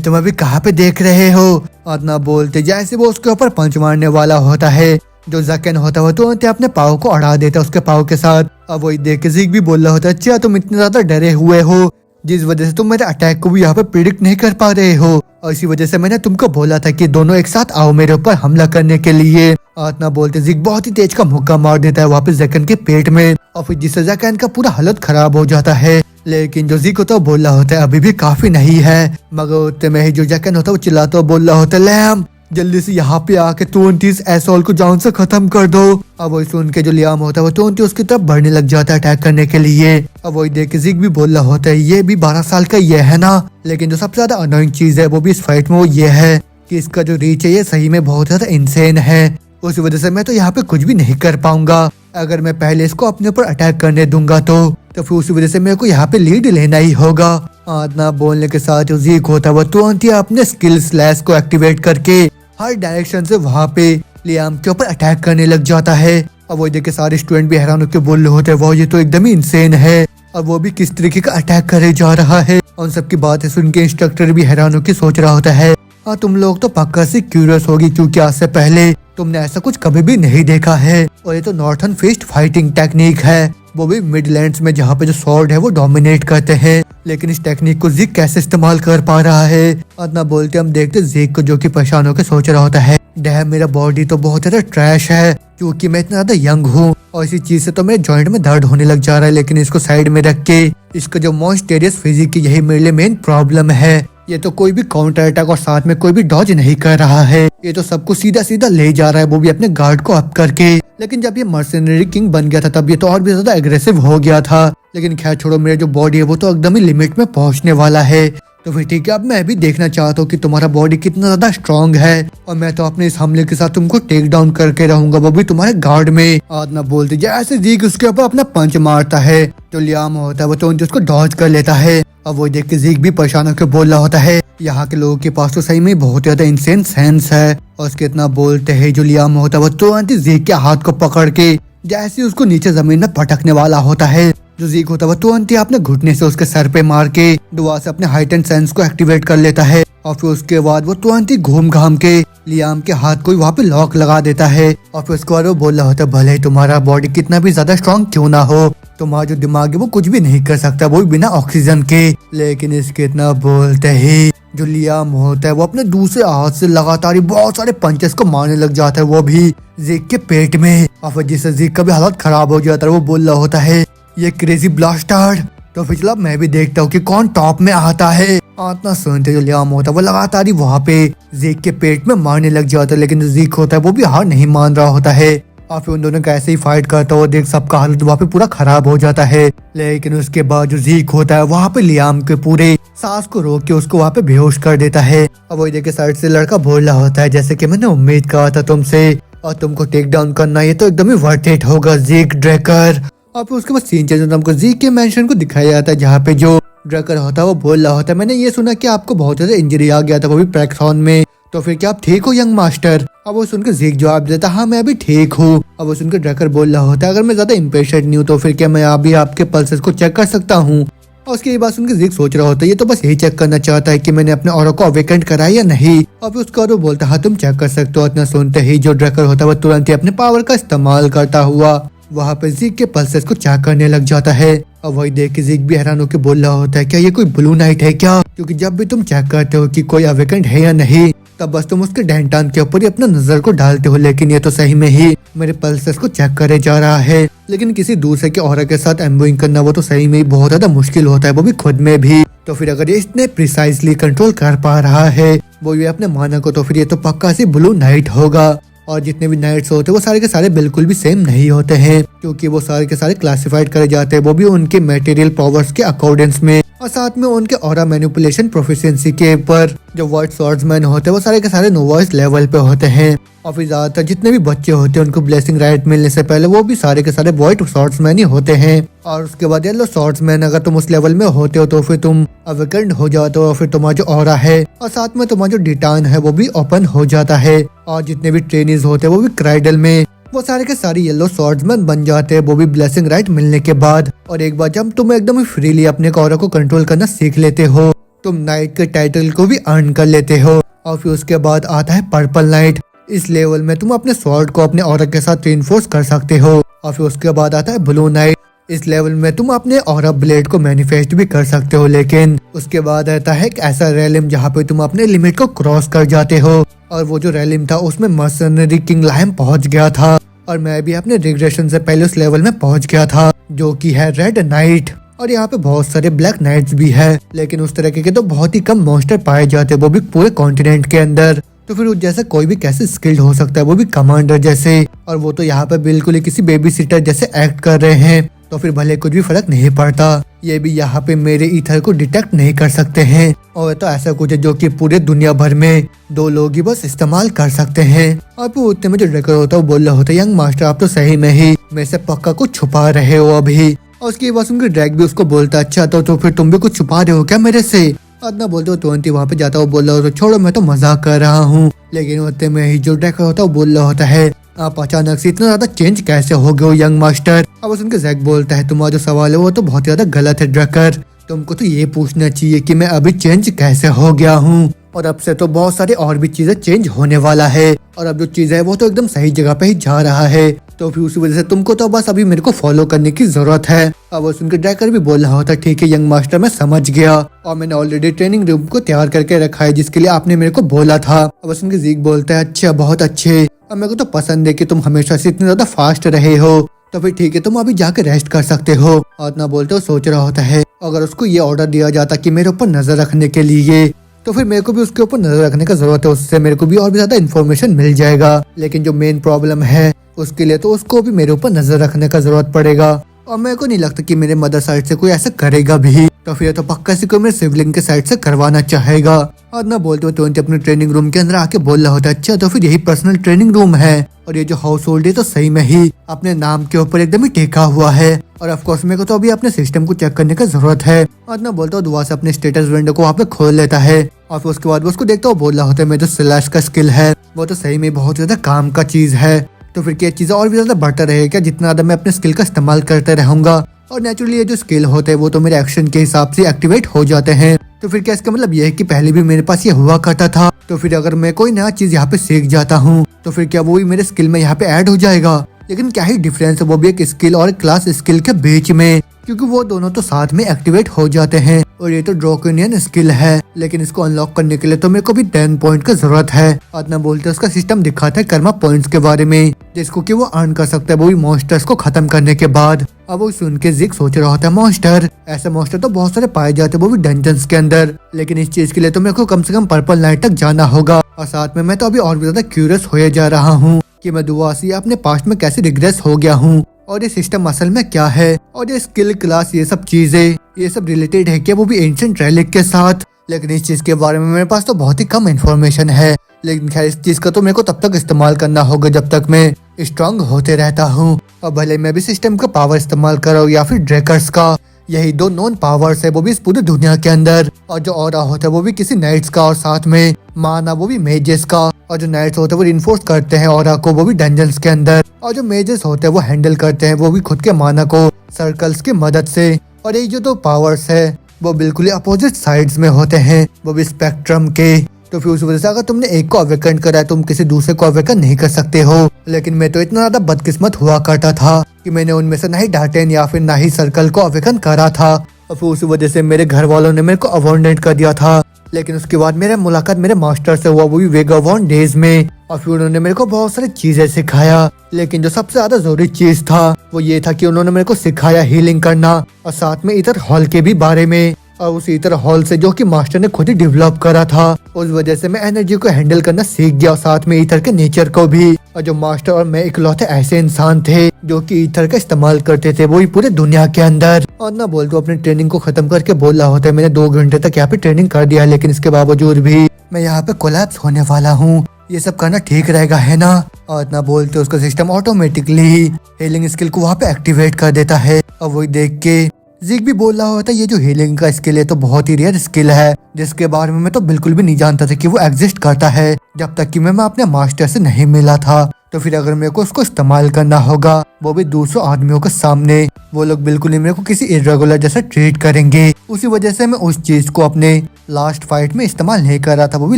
तुम अभी कहाँ पे देख रहे हो। और ना बोलते जैसे वो उसके ऊपर पंच मारने वाला होता है जो जैकन होता है तुरंत अपने पाँव को अड़ा देता है उसके पाँव के साथ। अब वही देख के जीक भी बोल रहा होता है अच्छा तुम इतने ज्यादा डरे हुए हो जिस वजह से तुम मेरे अटैक को भी यहाँ पे प्रिडिक्ट नहीं कर पा रहे हो और इसी वजह से मैंने तुमको बोला था कि दोनों एक साथ आओ मेरे ऊपर हमला करने के लिए। और ना बोलते जीक बहुत ही तेज का मुक्का मार देता है वापस जैकन के पेट में और फिर जिससे जैकन का पूरा हालत खराब हो जाता है। लेकिन जो जीक होता है बोल रहा होता है अभी भी काफी नहीं है मगर उतने में ही जो जैकन होता है वो चिल्लाता हुआ बोल रहा होता है लैम जल्दी से यहाँ पे आके तुरंत इस एसोल को जान से खत्म कर दो। अब वही सुन के जो लियाम होता है वो तुरंत उसकी तरफ बढ़ने लग जाता है अटैक करने के लिए। अब वही देख के जीक भी बोल रहा होता है ये भी 12 साल का ये है ना। लेकिन जो सबसे ज्यादा अनोइंग चीज है वो भी इस फाइट में वो ये है कि इसका जो रीच है ये सही में बहुत ज्यादा इंसेन है। उस वजह से मैं तो यहाँ पे कुछ भी नहीं कर पाऊंगा अगर मैं पहले इसको अपने ऊपर अटैक करने दूंगा तो फिर उसी वजह से मेरे को यहाँ पे लीड लेना ही होगा। आदना बोलने के साथ जीक होता है वो तुरंत ही अपने स्किल स्लैश को एक्टिवेट करके हर डायरेक्शन से वहाँ पे लियाम के ऊपर अटैक करने लग जाता है। अब वो देख के सारे स्टूडेंट भी हैरान होकर बोल रहे होते हैं वो ये तो एकदम ही इंसेन है और वो भी किस तरीके का अटैक करे जा रहा है। और उन सबकी बातें सुन के इंस्ट्रक्टर भी हैरान होकर सोच रहा होता है हाँ तुम लोग तो पक्का से क्यूरियस होगी क्योंकि आज से पहले तुमने ऐसा कुछ कभी भी नहीं देखा है और ये तो नॉर्थन फिस्ट फाइटिंग टेक्निक है वो भी मिडलैंड्स में जहाँ पे जो स्वॉर्ड है वो डोमिनेट करते हैं। लेकिन इस टेक्निक को जीक कैसे इस्तेमाल कर पा रहा है। और ना बोलते हम देखते जीक को जो कि परेशान होकर सोच रहा होता है डैम मेरा बॉडी तो बहुत ज्यादा ट्रैश है क्योंकि मैं इतना ज्यादा यंग हूँ और इसी चीज से तो मेरे जॉइंट में दर्द होने लग जा रहा है। लेकिन इसको साइड में रख के इसका जो मॉन्स्टेरियस फिजिक यही मेरे लिए मेन प्रॉब्लम है। ये तो कोई भी काउंटर अटैक और साथ में कोई भी डॉज नहीं कर रहा है ये तो सबको सीधा सीधा ले जा रहा है वो भी अपने गार्ड को अप करके। लेकिन जब ये मर्सेनरी किंग बन गया था तब ये तो और भी ज्यादा एग्रेसिव हो गया था। लेकिन खैर छोड़ो मेरा जो बॉडी है वो तो एकदम ही लिमिट में पहुंचने वाला है तो फिर ठीक है अब मैं भी देखना चाहता हूँ कि तुम्हारा बॉडी कितना ज्यादा स्ट्रांग है और मैं तो अपने इस हमले के साथ तुमको टेक डाउन करके रहूंगा वो भी तुम्हारे गार्ड में। आदना बोलते जैसे जीक उसके ऊपर अपना पंच मारता है जो लियाम होता है वो तो उसको डॉज कर लेता है। अब वो देख के जीक भी परेशान होकर बोल रहा होता है यहाँ के लोगों के पास तो सही में बहुत ज्यादा इंसेन सेंस है। और उसके इतना बोलते है जो लियाम होता है वो तुरंत जीक के हाथ को पकड़ के जैसे उसको नीचे जमीन में पटकने वाला होता है जो जीक होता है वो तुरंत ही अपने घुटने से उसके सर पे मार के दुआ से अपने हाइटेंड सेंस को एक्टिवेट कर लेता है। और फिर उसके बाद वो तुरंत ही घूम घाम के लियाम के हाथ को वहाँ पे लॉक लगा देता है। और फिर उसके बाद वो बोल रहा होता है भले तुम्हारा बॉडी कितना भी ज्यादा स्ट्रॉन्ग क्यों ना हो तुम्हारा जो दिमाग है वो कुछ भी नहीं कर सकता वो भी बिना ऑक्सीजन के। लेकिन इसके इतना बोलते ही जो लियाम होता है वो अपने दूसरे हाथ से लगातार बहुत सारे पंचेस को मारने लग जाता है वो भी जीक के पेट में। और फिर जिससे जीक का भी हालत खराब हो जाता है वो बोल रहा होता है ये क्रेजी ब्लास्टर्ड। तो फिर चलो मैं भी देखता हूँ कि कौन टॉप में आता है। इतना सुनते जो लियाम होता है वो लगातार ही वहाँ पे जीक के पेट में मारने लग जाता है। लेकिन जो जीक होता है वो भी हार नहीं मान रहा होता है और फिर उन दोनों कैसे ही फाइट करता हुआ देख सबका हालत वहाँ पे पूरा खराब हो जाता है। लेकिन उसके बाद जो जीक होता है वहाँ पे लियाम के पूरे सांस को रोक के उसको वहाँ पे बेहोश कर देता है। अब वही देख के साइड से लड़का बोल रहा होता है जैसे कि मैंने उम्मीद करा था तुमसे और तुमको टेक डाउन करना ये तो एकदम ही वर्थ इट होगा जीक ड्रैकर। और फिर उसके बाद सीन चेंज होता है हमको जीक के मेंशन को दिखाया जाता है जहाँ पे जो ड्रैकर होता है वो बोल रहा होता है मैंने ये सुना कि आपको बहुत ज्यादा इंजरी आ गया था वो भी प्रैक्सॉन में तो फिर क्या आप ठीक हो यंग मास्टर। अब वो सुनकर जीक जवाब देता हाँ मैं अभी ठीक हूँ। अब वो सुनकर ड्रैकर बोल रहा होता है अगर मैं ज्यादा इम्पेशेंट नहीं हूँ तो फिर क्या मैं अभी आपके पल्सेस को चेक कर सकता हूँ। और उसकी ये बात सुनकर जीक सोच रहा होता है ये तो बस यही चेक करना चाहता है कि मैंने अपने ऑरा को अवेकेंट करा या नहीं। और फिर उसका बोलता हाँ तुम चेक कर सकते हो। इतना सुनते ही जो ड्रैकर होता है वो तुरंत ही अपने पावर का इस्तेमाल करता हुआ वहाँ पे जीक के पल्सेस को चेक करने लग जाता है। और वही देख के जीक भी हैरान होकर बोल रहा होता है क्या ये कोई ब्लू नाइट है क्या क्योंकि जब भी तुम चेक करते हो कि कोई अवेकेंट है या नहीं तब बस तुम उसके ढहन के ऊपर ही अपना नजर को डालते हो, लेकिन ये तो सही में ही मेरे पल्सेस को चेक करे जा रहा है। लेकिन किसी दूसरे के ऑरा के साथ एम्बुइंग करना वो तो सही में ही बहुत ज्यादा मुश्किल होता है, वो भी खुद में भी। तो फिर अगर ये इतने प्रिसाइजली कंट्रोल कर पा रहा है वो ये अपने माना को, तो फिर ये तो पक्का से ब्लू नाइट होगा। और जितने भी नाइट्स होते हैं वो सारे के सारे बिल्कुल भी सेम नहीं होते हैं, क्योंकि वो सारे के सारे क्लासिफाइड करे जाते हैं, वो भी उनके मटेरियल पावर्स के अकॉर्डेंस में, और साथ में उनके ऑरा मैनिपुलेशन प्रोफिशिएंसी के ऊपर। जो व्हाइट स्वॉर्ड्समैन होते हैं वो सारे के सारे नोवाइस लेवल पे होते हैं, और फिर ज्यादातर जितने भी बच्चे होते हैं उनको ब्लेसिंग राइट मिलने से पहले वो भी सारे के सारे व्हाइट स्वॉर्ड्समैन ही होते हैं। और उसके बाद येलो स्वॉर्ड्समैन, अगर तुम उस लेवल में होते हो तो फिर तुम अवेकेंड हो जाते हो, और फिर तुम्हारा जो ऑरा है और साथ में तुम्हारा जो डिटान है वो भी ओपन हो जाता है। और जितने भी ट्रेनिज होते हैं वो भी क्राइडल में वो सारे के सारे येलो स्वॉर्ड्समैन बन जाते हैं, वो भी ब्लेसिंग राइट मिलने के बाद। और एक बार जब तुम एकदम ही फ्रीली अपने ऑरा को कंट्रोल करना सीख लेते हो, तुम नाइट के टाइटल को भी अर्न कर लेते हो। और फिर उसके बाद आता है पर्पल नाइट। इस लेवल में तुम अपने स्वॉर्ड को अपने ऑरा के साथ रेनफोर्स कर सकते हो। और फिर उसके बाद आता है ब्लू नाइट। इस लेवल में तुम अपने ऑरा ब्लेड को मैनिफेस्ट भी कर सकते हो, लेकिन उसके बाद रहता है एक ऐसा रेलिम जहाँ पे तुम अपने लिमिट को क्रॉस कर जाते हो। और वो जो रेलिम था उसमें मर्सनरी किंग लाइम पहुंच गया था, और मैं भी अपने रिग्रेशन से पहले उस लेवल में पहुंच गया था, जो कि है रेड नाइट। और यहाँ पे बहुत सारे ब्लैक नाइट्स भी है, लेकिन उस तरह के तो बहुत ही कम मॉन्स्टर पाए जाते हैं, वो भी पूरे कॉन्टिनेंट के अंदर। तो फिर जैसे कोई भी कैसे स्किल्ड हो सकता है, वो भी कमांडर जैसे। और वो तो यहाँ पे बिल्कुल ही किसी बेबी सिटर जैसे एक्ट कर रहे हैं, तो फिर भले कुछ भी फर्क नहीं पड़ता। ये भी यहाँ पे मेरे ईथर को डिटेक्ट नहीं कर सकते हैं, और तो ऐसा कुछ है जो कि पूरे दुनिया भर में 2 लोग ही बस इस्तेमाल कर सकते हैं। और फिर उतने में जो ड्रैकर होता है वो बोल रहा होता है, यंग मास्टर आप तो सही में ही मेरे से पक्का कुछ छुपा रहे हो अभी। और उसके बाद उनके ड्रैग भी उसको बोलता है, अच्छा तो फिर तुम भी कुछ छुपा रहे हो क्या मेरे से? इतना बोलते हो 20 वहाँ पे जाता है, वो बोल रहा हो तो छोड़ो मैं तो मजाक कर रहा हूँ। लेकिन उतने में ही जो ड्रैकर होता है वो बोल रहा होता है, आप अचानक से इतना ज्यादा चेंज कैसे हो गए हो यंग मास्टर? अब उनके जैक बोलता है, तुम्हारा जो सवाल है वो तो बहुत ज्यादा गलत है ड्रैकर, तुमको तो ये पूछना चाहिए कि मैं अभी चेंज कैसे हो गया हूँ। और अब से तो बहुत सारी और भी चीजें चेंज होने वाला है, और अब जो चीज है वो तो एकदम सही जगह पे ही जा रहा है। तो फिर उसी वजह से तुमको तो बस अभी मेरे को फॉलो करने की जरूरत है। अब उनके ड्रैकर भी बोल रहा होता, ठीक है यंग मास्टर मैं समझ गया, और मैंने ऑलरेडी ट्रेनिंग रूम को तैयार करके रखा है जिसके लिए आपने मेरे को बोला था। अब उनके जीक बोलता है, अच्छा बहुत अच्छे, अब मेरे को तो पसंद है कि तुम हमेशा से इतने ज्यादा फास्ट रहे हो, तो फिर ठीक है तुम अभी जाके रेस्ट कर सकते हो। और इतना बोलते हो सोच रहा होता है, अगर उसको ये ऑर्डर दिया जाता कि मेरे ऊपर नजर रखने के लिए, तो फिर मेरे को भी उसके ऊपर नजर रखने का जरूरत है, उससे मेरे को भी और भी ज्यादा इन्फॉर्मेशन मिल जाएगा। लेकिन जो मेन प्रॉब्लम है उसके लिए तो उसको भी मेरे ऊपर नजर रखने का जरूरत पड़ेगा, और मेरे को नहीं लगता कि मेरे मदर साइड से कोई ऐसा करेगा भी, तो फिर तो पक्का से कोई मेरे सिबलिंग के साइड से करवाना चाहेगा। और ना बोलते हुए तो अपने ट्रेनिंग रूम के अंदर आके बोल रहा होता है, अच्छा तो फिर यही पर्सनल ट्रेनिंग रूम है, और ये जो हाउस होल्ड है तो सही में ही अपने नाम के ऊपर एकदम ही टेका हुआ है। और ऑफ कोर्स मेरे को तो अभी अपने सिस्टम को चेक करने का जरूरत है। और ना बोलता हूँ दुआ से अपने स्टेटस विंडो को वहाँ पे खोल लेता है, और फिर उसके बाद उसको देखता हूँ बोल रहा होता है, मेरा जो स्लैश का स्किल है वो तो सही में बहुत ज्यादा काम का चीज है, तो फिर क्या चीजें और भी ज्यादा बढ़ता रहेगा जितना ज्यादा मैं अपने स्किल का इस्तेमाल करते रहूंगा। और नेचुरली ये जो स्किल होते हैं वो तो मेरे एक्शन के हिसाब से एक्टिवेट हो जाते हैं। तो फिर क्या इसका मतलब ये है कि पहले भी मेरे पास ये हुआ करता था, तो फिर अगर मैं कोई नया चीज यहाँ पे सीख जाता हूँ तो फिर क्या वो भी मेरे स्किल में यहाँ पे ऐड हो जाएगा? लेकिन क्या ही डिफरेंस है वो भी एक स्किल और एक क्लास स्किल के बीच में, क्योंकि वो दोनों तो साथ में एक्टिवेट हो जाते हैं। और ये तो ड्रैकोनियन स्किल है, लेकिन इसको अनलॉक करने के लिए तो मेरे को भी 10 पॉइंट का जरूरत है। आतना बोलते उसका सिस्टम दिखाता है कर्मा पॉइंट्स के बारे में, जिसको कि वो अर्न कर सकता है वो भी मॉन्स्टर्स को खत्म करने के बाद। अब वो सुन के जिक सोच रहा होता है, मॉन्स्टर, ऐसे मॉन्स्टर तो बहुत सारे पाए जाते हैं वो भी डंजन्स के अंदर, लेकिन इस चीज के लिए तो मेरे को कम से कम पर्पल नाइट तक जाना होगा। और साथ में मैं तो अभी और भी ज्यादा क्यूरियस होए जा रहा हूँ कि मैं दुआ से अपने पास्ट में कैसे रिग्रेस हो गया हूँ, और ये सिस्टम असल में क्या है, और ये स्किल क्लास ये सब चीजें ये सब रिलेटेड है क्या वो भी एंशिएंट रेलिक के साथ। लेकिन इस चीज के बारे में मेरे पास तो बहुत ही कम इन्फॉर्मेशन है, लेकिन खैर इस चीज का तो मेरे को तब तक इस्तेमाल करना होगा जब तक मैं स्ट्रांग होते रहता हूँ। और भले मैं भी सिस्टम का पावर इस्तेमाल कर रहा हूँ या फिर ड्रैकर्स का, यही 2 नॉन पावर्स है वो भी इस पूरी दुनिया के अंदर। और जो ऑरा होता है वो भी किसी नाइट्स का, और साथ में माना वो भी मेजेस का। और जो नाइट्स होते हैं वो इन्फोर्स करते हैं ऑरा को वो भी डंजन्स के अंदर, और जो मेजेस होते हैं वो हैंडल करते हैं वो भी खुद के माना को सर्कल्स की मदद से। और ये जो 2 पावर्स है वो बिल्कुल ही अपोजिट साइड्स में होते हैं, वो भी स्पेक्ट्रम के। तो फिर उस वजह से अगर तुमने एक को अवेकन करा है तुम किसी दूसरे को अवेकन नहीं कर सकते हो। लेकिन मैं तो इतना ज्यादा बदकिस्मत हुआ करता था कि मैंने उनमें से ना ही डार्टेन या फिर ना ही सर्कल को अवेकन करा था, और फिर उस वजह से मेरे घर वालों ने मेरे को अवॉर्डेंट कर दिया था लेकिन उसके बाद मेरा मुलाकात मेरे मास्टर से हुआ, वो भी वेगावॉन डेज में। और फिर उन्होंने मेरे को बहुत सारी चीजें सिखाया, लेकिन जो सबसे ज्यादा जरूरी चीज था वो ये था कि उन्होंने मेरे को सिखाया हीलिंग करना, और साथ में ईथर हॉल के भी बारे में। और उस ईथर हॉल से जो कि मास्टर ने खुद ही डेवलप करा था, उस वजह से मैं एनर्जी को हैंडल करना सीख गया, और साथ में ईथर के नेचर को भी। और जो मास्टर और मैं इकलौते ऐसे इंसान थे जो कि ईथर का इस्तेमाल करते थे, वो ही पूरे दुनिया के अंदर। और ना बोल तो अपनी ट्रेनिंग को खत्म करके बोल रहा होता है, मैंने 2 घंटे तक यहाँ पे ट्रेनिंग कर दिया है, लेकिन इसके बावजूद भी मैं यहाँ पे कोलैप्स होने वाला हूँ। ये सब करना ठीक रहेगा है ना? और इतना बोलते उसका सिस्टम ऑटोमेटिकली हीलिंग स्किल को वहाँ पे एक्टिवेट कर देता है। और वही देख के जिग भी बोल रहा होता है, ये जो हीलिंग का स्किल है तो बहुत ही रेयर स्किल है, जिसके बारे में मैं तो बिल्कुल भी नहीं जानता था कि वो एग्जिस्ट करता है, जब तक कि मैं अपने मास्टर से नहीं मिला था। तो फिर अगर मेरे को उसको इस्तेमाल करना होगा, वो भी 200 आदमियों के सामने, वो लोग बिल्कुल ही मेरे को किसी इरेगुलर जैसा ट्रीट करेंगे। उसी वजह से मैं उस चीज को अपने लास्ट फाइट में इस्तेमाल नहीं कर रहा था, वो भी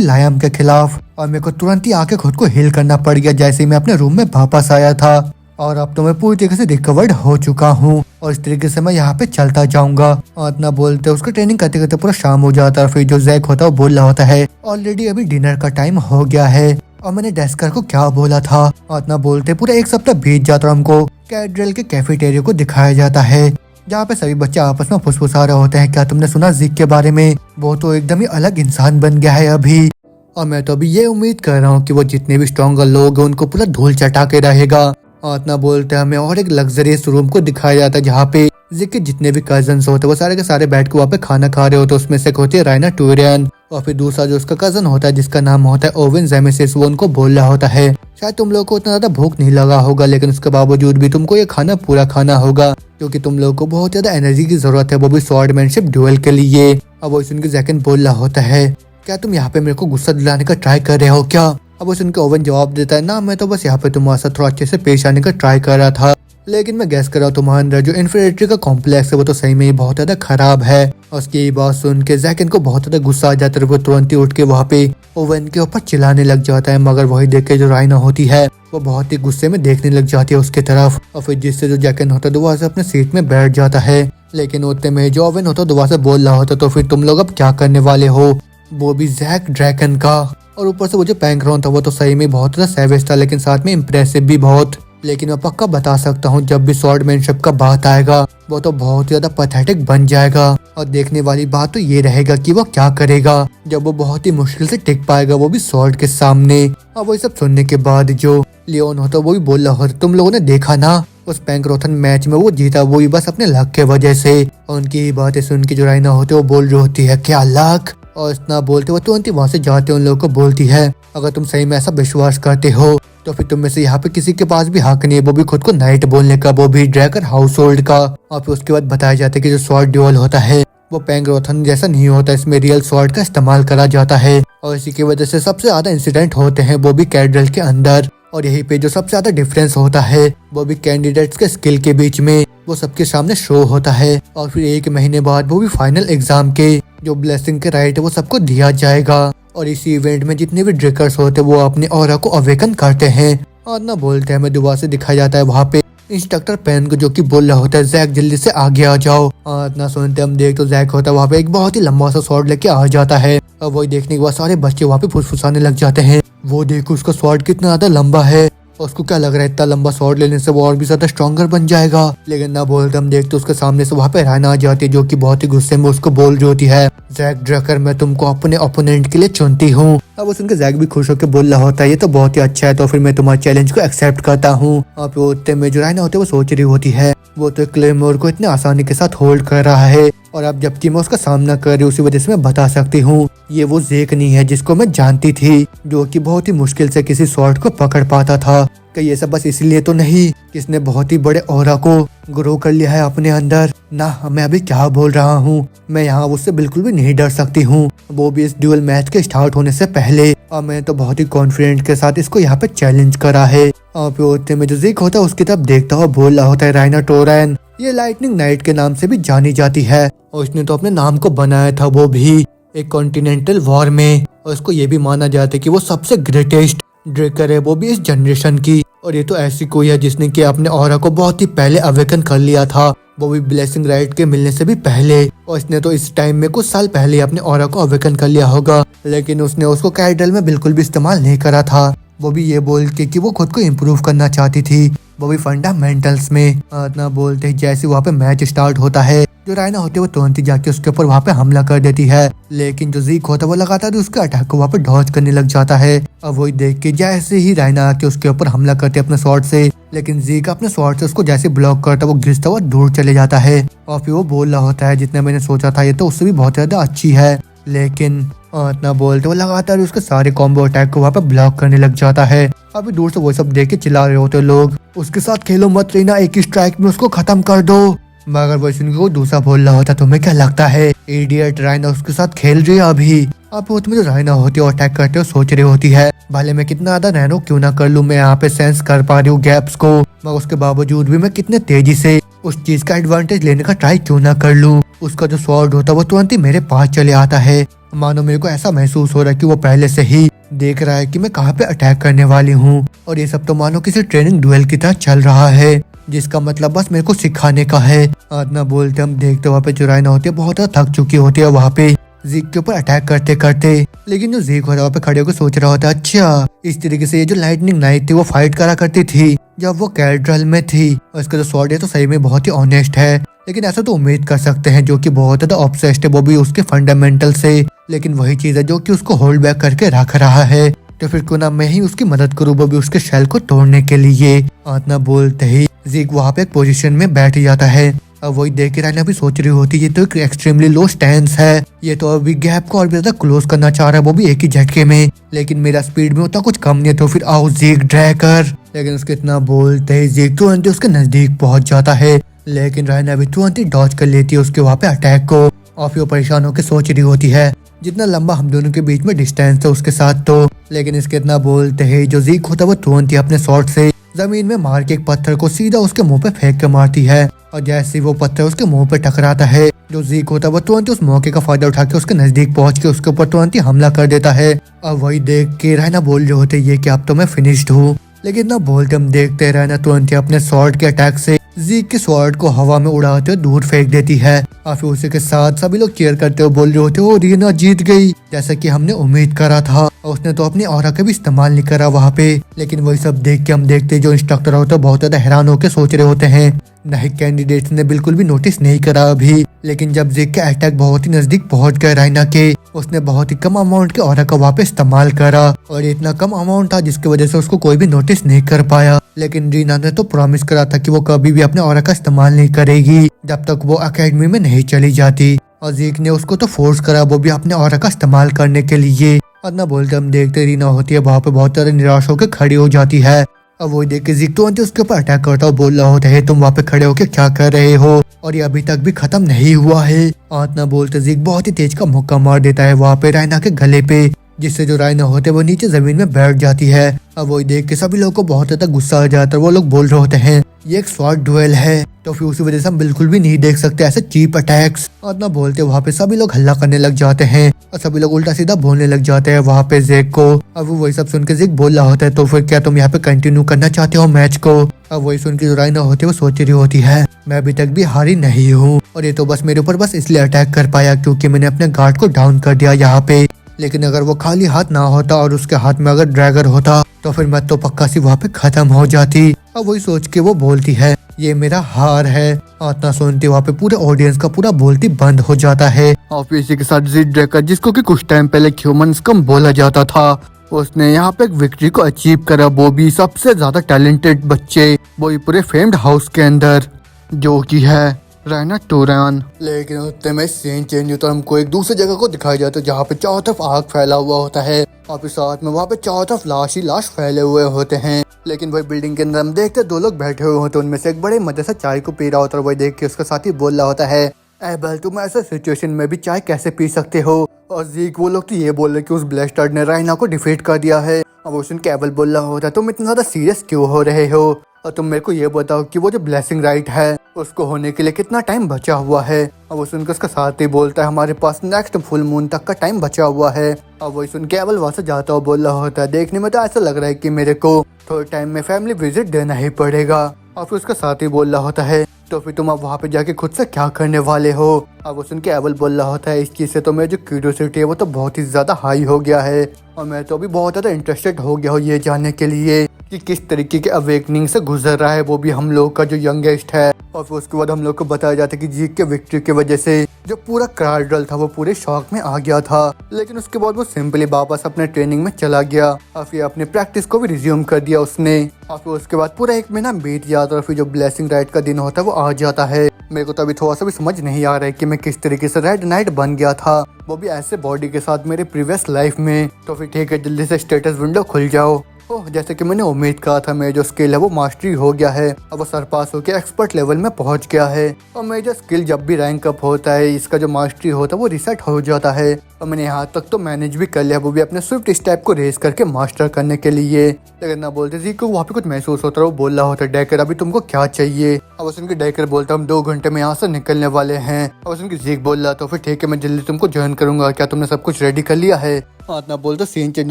लायम के खिलाफ। और मेरे को तुरंत ही आके खुद को हील करना पड़ गया जैसे ही मैं अपने रूम में वापस आया था। और अब तो मैं पूरी तरीके से रिकवर्ड हो चुका हूँ, और इस तरीके से मैं यहाँ पे चलता जाऊंगा। और इतना बोलते उसको ट्रेनिंग करते करते पूरा शाम हो जाता है। फिर जो जैक होता है वो बोल रहा होता है, ऑलरेडी अभी डिनर का टाइम हो गया है। और मैंने डेस्कर को क्या बोला था। और इतना बोलते पूरा 1 सप्ताह बीत जाता है, हमको कैड्रेल के कैफेटेरिया को दिखाया जाता है, जहाँ पे सभी बच्चे आपस में फुसफुसा रहे होते हैं, क्या तुमने सुना जिग के बारे में? वो तो एकदम ही अलग इंसान बन गया है अभी। और मैं तो अभी ये उम्मीद कर रहा हूँ कि वो जितने भी स्ट्रॉन्गर लोग हैं उनको पूरा धूल चटा के रहेगा। और इतना बोलते हमें और एक लग्जरियस रूम को दिखाया जाता है, जहाँ पे जिग के जितने भी कजन्स होते हैं वो सारे के सारे बैठ के वहाँ पे खाना खा रहे होते हैं। उसमें से एक होती है राइना टूरियन, और फिर दूसरा जो उसका कजन होता है जिसका नाम होता है ओवन जेमेसिस, वो उनको बोल रहा होता है, शायद तुम लोगों को उतना ज्यादा भूख नहीं लगा होगा, लेकिन उसके बावजूद भी तुमको ये खाना पूरा खाना होगा, क्योंकि तुम लोगों को बहुत ज्यादा एनर्जी की जरूरत है, वो भी स्वॉर्डमैनशिप ड्यूएल के लिए। अब वो सुन के जैकन बोल रहा होता है, क्या तुम यहाँ पे मेरे को गुस्सा दिलाने का ट्राई कर रहे हो क्या? अब वो सुन के ओवन जवाब देता है, ना मैं तो बस यहाँ पे तुम्हारे साथ थोड़ा अच्छे से पेश आने का ट्राई कर रहा था, लेकिन मैं गैस कर रहा हूँ तुम्हारे अंदर जो इन्फीरियरिटी का कॉम्प्लेक्स है वो तो सही में ही बहुत ज्यादा खराब है। और उसकी ये बात सुन के जैकन को बहुत ज्यादा गुस्सा आ जाता है, वो तुरंत ही उठ के वहाँ पे ओवन के ऊपर चिल्लाने लग जाता है। मगर वही देख के जो राइना होती है वो बहुत ही गुस्से में देखने लग जाती है उसके तरफ, और फिर जिससे जो जैकन होता है दोबारा से अपने सीट में बैठ जाता है। लेकिन उतने में जो ओवन होता है दोबारा से बोल रहा होता, तो फिर तुम लोग अब क्या करने वाले हो? वो भी जैक ड्रैगन का। और ऊपर से वो जो पैंक्रोन था वो तो सही में बहुत ज्यादा सैवेज था, लेकिन साथ में इम्प्रेसिव भी बहुत। लेकिन मैं पक्का बता सकता हूँ जब भी स्वॉर्डमैनशिप का बात आएगा वो तो बहुत ज्यादा पैथेटिक बन जाएगा। और देखने वाली बात तो ये रहेगा कि वो क्या करेगा जब वो बहुत ही मुश्किल से टिक पाएगा, वो भी स्वॉर्ड के सामने। और वो सब सुनने के बाद जो लियोन होता वो भी बोल रहा होता, तुम लोगों ने देखा ना उस पैंक्रोथन मैच में वो जीता, वो भी बस अपने लक के वजह से। और उनकी बातें सुन के जो राइना होते वो बोल रही होती है, क्या लक? और इतना बोलते वो तुरंत ही वहाँ से जाते उन लोगों को बोलती है, अगर तुम सही में ऐसा विश्वास करते हो तो फिर तुम में से यहाँ पे किसी के पास भी हक नहीं है, वो भी खुद को नाइट बोलने का, वो भी ड्रैगन हाउस होल्ड का। और फिर उसके बाद बताया जाता है कि जो स्वॉर्ड ड्यूअल होता है वो पैंक्रोथन जैसा नहीं होता, इसमें रियल स्वॉर्ड का इस्तेमाल करा जाता है। और इसी की वजह से सबसे ज्यादा इंसिडेंट होते हैं वो भी कैड्रेल के अंदर। और यही पे जो सबसे ज्यादा डिफरेंस होता है वो भी कैंडिडेट्स के स्किल के बीच में, वो सबके सामने शो होता है। और फिर 1 महीने बाद वो भी फाइनल एग्जाम के जो ब्लेसिंग के राइट है वो सबको दिया जाएगा। और इसी इवेंट में जितने भी ड्रिकर्स होते हैं वो अपने ऑरा को अवेकन करते हैं। और ना बोलते हैं हमें दोबारा से दिखाया जाता है वहाँ पे इंस्ट्रक्टर पेन को, जो कि बोल रहा होता है, जैक जल्दी से आगे आ जाओ। और ना सुनते हम देख तो जैक होता है वहाँ पे एक बहुत ही लंबा सा स्वॉर्ड लेके आ जाता है। और वही देखने के बाद सारे बच्चे वहाँ पे फुसफुसाने लग जाते हैं, वो देखो उसका स्वॉर्ड कितना ज्यादा लंबा है, और उसको क्या लग रहा है इतना लंबा स्वॉर्ड लेने से वो और भी ज्यादा स्ट्रॉन्गर बन जाएगा। लेकिन ना बोलते हम देखते उसके सामने से वहाँ पे राइना आ जाती है, जो कि बहुत ही गुस्से में उसको बोल रही होती है, जैक ड्रैकर मैं तुमको अपने ओपोनेंट के लिए चुनती हूँ। अब सुनकर जैक भी खुश होकर बोल रहा होता है, ये तो बहुत ही अच्छा है, तो फिर मैं तुम्हारे चैलेंज को एक्सेप्ट करता हूँ। अब उतने में जो राइना होते वो सोच रही होती है, वो तो क्लेमोर को इतनी आसानी के साथ होल्ड कर रहा है, और अब जबकि मैं उसका सामना कर रही हूँ उसी वजह से मैं बता सकती हूँ ये वो जेक नहीं है जिसको मैं जानती थी, जो कि बहुत ही मुश्किल से किसी स्वॉर्ड को पकड़ पाता था। कि ये सब बस इसलिए तो नहीं कि इसने बहुत ही बड़े ऑरा को ग्रो कर लिया है अपने अंदर। ना मैं अभी क्या बोल रहा हूँ, मैं यहाँ उससे बिल्कुल भी नहीं डर सकती हूँ, वो भी इस ड्यूअल मैच के स्टार्ट होने से पहले। और मैं तो बहुत ही कॉन्फिडेंट के साथ इसको यहाँ पे चैलेंज करा है। और फिर होते में जो जेक होता है उसकी तरफ देखता हुआ बोल रहा होता है, राइना टोरैन ये लाइटनिंग नाइट के नाम से भी जानी जाती है, और इसने तो अपने नाम को बनाया था वो भी एक कॉन्टिनेंटल वॉर में। और इसको ये भी माना जाता है कि वो सबसे ग्रेटेस्ट ड्रेकर है, वो भी इस जनरेशन की। और ये तो ऐसी कोई है जिसने कि अपने ऑरा को बहुत ही पहले अवेकन कर लिया था, वो भी ब्लेसिंग राइट के मिलने से भी पहले। और इसने तो इस टाइम में कुछ साल पहले अपने ऑरा को अवेकन कर लिया होगा, लेकिन उसने उसको कैरेक्टर में बिल्कुल भी इस्तेमाल नहीं करा था। वो भी ये बोल के कि वो खुद को इम्प्रूव करना चाहती थी, वो भी फंडामेंटल्स में। इतना बोलते ही जैसे वहाँ पे मैच स्टार्ट होता है, जो रायना होती है वो तुरंत ही जाके उसके ऊपर वहाँ पे हमला कर देती है, लेकिन जो जीक होता है वो लगातार उसके अटैक को वहाँ पे डॉज करने लग जाता है। अब वही देख के जैसे ही रायना आके उसके ऊपर हमला करते अपने स्वॉर्ड से, लेकिन जीक अपने स्वॉर्ड से उसको जैसे ब्लॉक करता वो घिसता हुआ दूर चले जाता है। और फिर वो बोल रहा होता है जितना मैंने सोचा था ये तो उससे भी बहुत ज्यादा अच्छी है, लेकिन इतना बोलते वो लगातार उसके सारे कॉम्बो अटैक को वहाँ पे ब्लॉक करने लग जाता है। अभी दूर से वो सब देख के चिल्ला रहे होते लोग, उसके साथ खेलो मत रीना, एक ही स्ट्राइक में उसको खत्म कर दो। मगर वो सुन के वो दूसरा बोल रहा होता, तुम्हें क्या लगता है इडियट, रायना उसके साथ खेल रही है अभी। अब वो तुम्हें जो रायना होती है अटैक करते हो सोच रही होती है भले मैं कितना ज्यादा नैनो क्यों ना कर लूं, मैं यहाँ पे सेंस कर पा रही हूँ गैप्स को, मगर उसके बावजूद भी मैं कितने तेजी से उस चीज का एडवांटेज लेने का ट्राई क्यों ना कर लूं। उसका जो स्वॉर्ड होता है वो तुरंत ही मेरे पास चले आता है, मानो मेरे को ऐसा महसूस हो रहा है कि वो पहले से ही देख रहा है कि मैं कहाँ पे अटैक करने वाली हूँ। और ये सब तो मानो किसी ट्रेनिंग डुएल की तरह चल रहा है, जिसका मतलब बस मेरे को सिखाने का है। इतना बोलते हम देखते वहाँ पे जो रायना होती है बहुत ज्यादा थक चुकी होती है वहाँ पे जीक के ऊपर अटैक करते करते, लेकिन जो जीक होता है वहाँ पे खड़े होकर सोच रहा होता है अच्छा इस तरीके से ये जो लाइटनिंग नाइट थी वो फाइट करा करती थी जब वो कैरेक्टर में थी, और इसका जो स्वॉर्ड है तो सही में बहुत ही ऑनेस्ट है, लेकिन ऐसा तो उम्मीद कर सकते हैं जो कि बहुत ज्यादा ऑब्सेस्ड है वो भी उसके फंडामेंटल से, लेकिन वही चीज है जो कि उसको होल्ड बैक करके रख रहा है, तो फिर क्यों ना मैं ही उसकी मदद करूँ वो भी उसके शेल को तोड़ने के लिए। इतना बोलते ही जीक वहाँ पे एक पोजीशन में बैठ जाता है। अब वही देख के रायना भी सोच रही होती है ये तो एक एक्सट्रीमली लो स्टैंस है, ये तो अभी गैप को और भी ज्यादा क्लोज करना चाह रहा है वो भी एक ही झटके में, लेकिन मेरा स्पीड में उतना कुछ कम नहीं है, तो फिर आओ जीक ड्रैगर। लेकिन उसके इतना बोलते ही जीक तुरंत उसके नजदीक पहुंच जाता है, लेकिन रायना भी तुरंत ही डॉज कर लेती है उसके वहाँ पे अटैक को। और फिर वो परेशान होकर सोच रही होती है जितना लंबा हम दोनों के बीच में डिस्टेंस है उसके साथ तो, लेकिन इसके इतना बोलते ही जो जीक होता है वो तुरंत ही अपने शॉट से जमीन में मार के एक पत्थर को सीधा उसके मुंह पे फेंक के मारती है, और जैसे वो पत्थर उसके मुंह पे टकराता है जो जीक होता है वो तुरंत उस मौके का फायदा उठा के उसके नजदीक पहुंच के उसके ऊपर तुरंत ही हमला कर देता है। और वही देख के रायना बोल रहे होते ये कि अब तो मैं फिनिश्ड हूँ, लेकिन ना बोलते हम देखते रहना तुरंत ही अपने स्वॉर्ड के अटैक से जीक के स्वॉर्ड को हवा में उड़ाते हुए दूर फेंक देती है। और फिर उसी के साथ सभी लोग चीयर करते हुए बोल रहे होते ओ रीना जीत गई, जैसा कि हमने उम्मीद करा था, और उसने तो अपनी ऑरा का भी इस्तेमाल नहीं करा वहाँ पे। लेकिन वही सब देख के हम देखते जो इंस्ट्रक्टर होता है बहुत ज्यादा हैरान होकर सोच रहे होते हैं नहीं कैंडिडेट्स ने बिल्कुल भी नोटिस नहीं करा अभी, लेकिन जब जीक के अटैक बहुत ही नजदीक पहुंच गए रायना के, उसने बहुत ही कम अमाउंट के ऑरा का वहाँ पे इस्तेमाल करा, और इतना कम अमाउंट था जिसकी वजह से उसको कोई भी नोटिस नहीं कर पाया। लेकिन रीना ने तो प्रॉमिस करा था कि वो कभी भी अपने ऑरा का इस्तेमाल नहीं करेगी जब तक वो एकेडमी में नहीं चली जाती, और जीक ने उसको तो फोर्स करा वो भी अपने ऑरा का इस्तेमाल करने के लिए। और ना बोलते हम देखते रीना होती है वहाँ पे बहुत ज्यादा निराश होकर खड़ी हो जाती है। अब वो देख के जीक तो उसके ऊपर अटैक करता और बोल रहा होता है तुम वहाँ पे खड़े होकर क्या कर रहे हो, और ये अभी तक भी खत्म नहीं हुआ है। इतना बोलते जीक बहुत ही तेज का मुक्का मार देता है वहाँ पे रायना के गले पे, जिससे जो रायना होते वो नीचे जमीन में बैठ जाती है। अब वही देख के सभी लोगों को बहुत ज्यादा गुस्सा आ जाता है, वो लोग बोल रहे होते हैं ये एक स्वॉर्ड डुएल है, तो फिर उसी वजह से हम बिल्कुल भी नहीं देख सकते ऐसे चीप अटैक्स। और ना बोलते वहाँ पे सभी लोग हल्ला करने लग जाते हैं और सभी लोग उल्टा सीधा बोलने लग जाते हैं वहाँ पे जेक को। अब वो वही सब सुन के जेक बोल रहा होता है तो फिर क्या तुम यहाँ पे कंटिन्यू करना चाहते हो मैच को। अब वही सुन के जो रायना होती है वो सोच रही होती है मैं अभी तक भी हारी नहीं हूँ, और ये तो बस मेरे ऊपर बस इसलिए अटैक कर पाया क्योंकि मैंने अपने गार्ड को डाउन कर दिया यहाँ पे, लेकिन अगर वो खाली हाथ ना होता और उसके हाथ में अगर ड्रैगर होता तो फिर मैं तो पक्का सी वहाँ पे खत्म हो जाती। और वही सोच के वो बोलती है ये मेरा हार है। इतना सुनते वहाँ पे पूरे ऑडियंस का पूरा बोलती बंद हो जाता है। और इसी के साथ जीत ड्रैगर जिसको कि कुछ टाइम पहले ह्यूमंस कम बोला जाता था, उसने यहाँ पे एक विक्ट्री को अचीव करा, वो भी सबसे ज्यादा टैलेंटेड बच्चे, वो भी पूरे फेम्ड हाउस के अंदर, जो कि है रायना टूरान। लेकिन उतने में सीन चेंज होता है, हमको एक दूसरी जगह को दिखाया जाता है जहाँ पे चारों तरफ आग फैला हुआ होता है और फिर साथ में वहाँ पे चारों तरफ लाश ही लाश फैले हुए होते हैं। लेकिन वही बिल्डिंग के अंदर हम देखते दो लोग बैठे हुए होते हैं, उनमें से एक बड़े मजे से चाय को पी रहा होता है। वही देख के उसका साथी बोल रहा होता है एबल तुम ऐसे सिचुएशन में भी चाय कैसे पी सकते हो। और जीक वो लोग तो ये बोल रहे कि उस ब्लेस्टर्ड ने रायना को डिफीट कर दिया है। और वो सुन के एबल बोल रहा होता है तुम इतना ज्यादा सीरियस क्यों हो रहे हो, और तुम मेरे को ये बताओ कि वो जो ब्लेसिंग राइट है उसको होने के लिए कितना टाइम बचा हुआ है। और वो सुनकर उसका साथ ही बोलता है हमारे पास नेक्स्ट फुल मून तक का टाइम बचा हुआ है। और वही सुन के एबल वहाँ से जाता हुआ बोल रहा होता है देखने में तो ऐसा लग रहा है कि मेरे को थोड़े टाइम में फैमिली विजिट देना ही पड़ेगा। और फिर उसका साथ ही बोल रहा होता है तो फिर तुम अब वहाँ पे जाके खुद से क्या करने वाले हो। अब वो सुन के एबल बोल रहा होता है, इस चीज़ से तो मेरी जो क्यूरियोसिटी है वो तो बहुत ही ज़्यादा हाई हो गया है और मैं तो अभी बहुत ज़्यादा इंटरेस्टेड हो गया हूँ ये जानने के लिए कि किस तरीके के अवेकनिंग से गुजर रहा है वो भी हम लोग का जो यंगेस्ट है। और फिर उसके बाद हम लोग को बताया जाता है कि जीत के विक्ट्री की वजह से जो पूरा कार्डल था वो पूरे शॉक में आ गया था, लेकिन उसके बाद वो सिंपली वापस अपने ट्रेनिंग में चला गया और फिर अपने प्रैक्टिस को भी रिज्यूम कर दिया उसने। और फिर उसके बाद पूरा एक महीना बीत जाता और फिर जो ब्लेसिंग राइट का दिन होता है वो आ जाता है। मेरे को तो अभी थोड़ा सा भी समझ नहीं आ रहा है कि मैं किस तरीके से रेड नाइट बन गया था, वो भी ऐसे बॉडी के साथ मेरे प्रीवियस लाइफ में। तो फिर ठीक है, जल्दी से स्टेटस विंडो खुल जाओ। ओह, जैसे कि मैंने उम्मीद कहा था, मेरा जो स्किल है वो मास्टरी हो गया है, अब वो सरपास होकर एक्सपर्ट लेवल में पहुंच गया है। और मेरा जो स्किल जब भी रैंक अप होता है, इसका जो मास्टरी होता है वो रिसेट हो जाता है। और मैंने यहाँ तक तो मैनेज भी कर लिया, वो भी अपने स्विफ्ट स्टेप को रेस करके मास्टर करने के लिए। लेकिन ना बोलते जी को वहाँ पे कुछ महसूस होता है, वो बोल रहा होता है, डेकर अभी तुमको क्या चाहिए। अब उनके डेकर बोलता हम 2 घंटे में यहाँ से निकलने वाले हैं। अब उनकी जीक बोल रहा तो फिर ठीक है, मैं जल्दी तुमको ज्वाइन करूंगा, क्या तुमने सब कुछ रेडी कर लिया है। ना बोलते सीन चेंज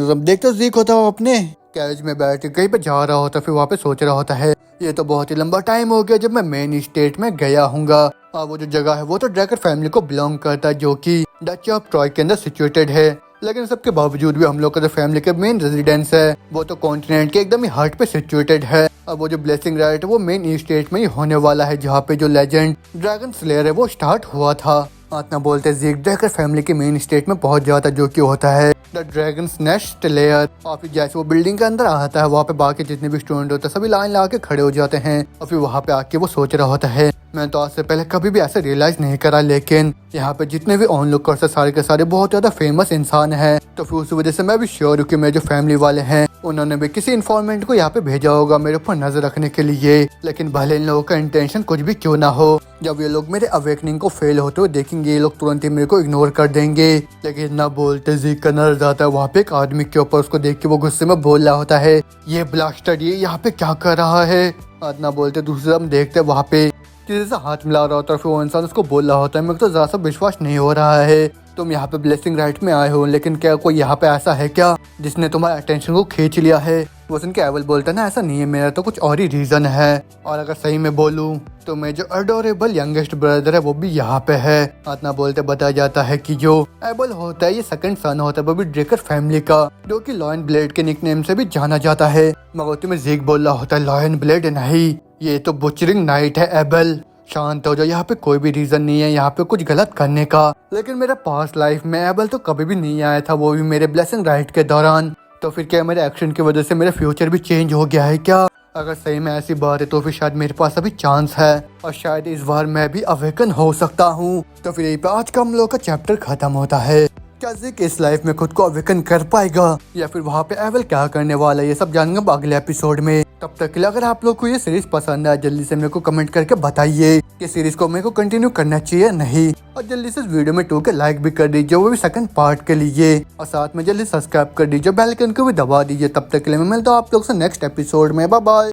होता, देखते जीक होता है अपने कैरेज में बैठ के कहीं पे जा रहा होता, फिर वहाँ पे सोच रहा होता है ये तो बहुत ही लंबा टाइम हो गया जब मैं मेन स्टेट में गया हूँगा। वो जो जगह है वो तो ड्रैकर फैमिली को बिलोंग करता है, जो कि डच ऑफ ट्रॉय के अंदर सिचुएटेड है। लेकिन सबके बावजूद भी हम लोग का जो फैमिली का मेन रेजिडेंस है वो तो कॉन्टिनेंट के एकदम ही हार्ट पे सिचुएटेड है। अब वो जो ब्लेसिंग राइट है वो मेन स्टेट में ही होने वाला है, जहाँ पे जो लेजेंड ड्रैगन स्लेयर है वो स्टार्ट हुआ था। ना बोलते जीक ड्रैकर फैमिली के मेन स्टेट में पहुंच जाता है, जो कि होता है द ड्रैगन्स नेस्ट लेयर। और फिर जैसे वो बिल्डिंग के अंदर आता है, वहाँ पे बाकी जितने भी स्टूडेंट होते हैं सभी लाइन लगा के खड़े हो जाते हैं। और फिर वहाँ पे आके वो सोच रहा होता है, मैं तो आज से पहले कभी भी ऐसे रियलाइज नहीं करा, लेकिन यहाँ पे जितने भी ऑन लुकर्स है सारे के सारे बहुत ज्यादा फेमस इंसान है। तो फिर उस वजह से मैं भी श्योर हूँ कि मेरे जो फैमिली वाले हैं उन्होंने भी किसी इन्फॉर्मेंट को यहाँ पे भेजा होगा मेरे ऊपर नजर रखने के लिए। लेकिन भले इन लोगों का इंटेंशन कुछ भी क्यों ना हो, जब ये लोग मेरे अवेकनिंग को फेल होते हुए देखेंगे ये लोग तुरंत ही मेरे को इग्नोर कर देंगे। लेकिन ना बोलते जीक का नजर जाता है वहाँ पे एक आदमी के ऊपर, उसको देख के वो गुस्से में बोल रहा होता है, ये ब्लास्टर ये यहाँ पे क्या कर रहा है। ना बोलते दूसरे हम देखते वहाँ पे किसी से हाथ मिला रहा होता है, फिर वो इंसान उसको बोल रहा होता है, मेरे को तो ज़रा सा विश्वास नहीं हो रहा है, तुम यहाँ पे ब्लेसिंग राइट में आए हो, लेकिन क्या कोई यहाँ पे ऐसा है क्या जिसने तुम्हारे अटेंशन को खींच लिया है। वो सुन के एवल बोलता है ना, ऐसा नहीं है, मेरा तो कुछ और ही रीजन है। और अगर सही में बोलूँ तो मैं जो अडोरेबल यंगेस्ट ब्रदर है वो भी यहाँ पे है। इतना बोलते बताया जाता है कि जो एबल होता है ये सेकंड सन होता है वो भी ड्रेकर फैमिली का, जो कि लॉयन ब्लेड के निकनेम से भी जाना जाता है। मगर में जीक बोल रहा होता है, लॉयन ब्लेड नहीं, ये तो बुचरिंग नाइट है एबल, शांत हो जाओ, यहाँ पे कोई भी रीजन नहीं है यहाँ पे कुछ गलत करने का। लेकिन मेरे पास्ट लाइफ में एबल तो कभी भी नहीं आया था, वो भी मेरे ब्लेसिंग राइट के दौरान। तो फिर क्या मेरे एक्शन की वजह से मेरा फ्यूचर भी चेंज हो गया है क्या? अगर सही में ऐसी बात है तो फिर शायद मेरे पास अभी चांस है और शायद इस बार मैं भी अवेकन हो सकता हूँ। तो फिर यही पे आज का हम लोग का चैप्टर खत्म होता है। क्या ज़िक इस लाइफ में खुद को अवेकन कर पाएगा या फिर वहाँ पे एवल क्या करने वाला है, ये सब जानेंगे अगले एपिसोड में। तब तक के लिए अगर आप लोग को ये सीरीज पसंद है जल्दी से मेरे को कमेंट करके बताइए कि सीरीज को मेरे को कंटिन्यू करना चाहिए नहीं, और जल्दी से इस वीडियो में 2 के लाइक भी कर दीजिए, वो भी सेकंड पार्ट के लिए, और साथ में जल्दी सब्सक्राइब कर दीजिए, बेल आइकन को भी दबा दीजिए। तब तक के लिए मैं मिलता हूँ आप लोग से नेक्स्ट एपिसोड में। Bye bye.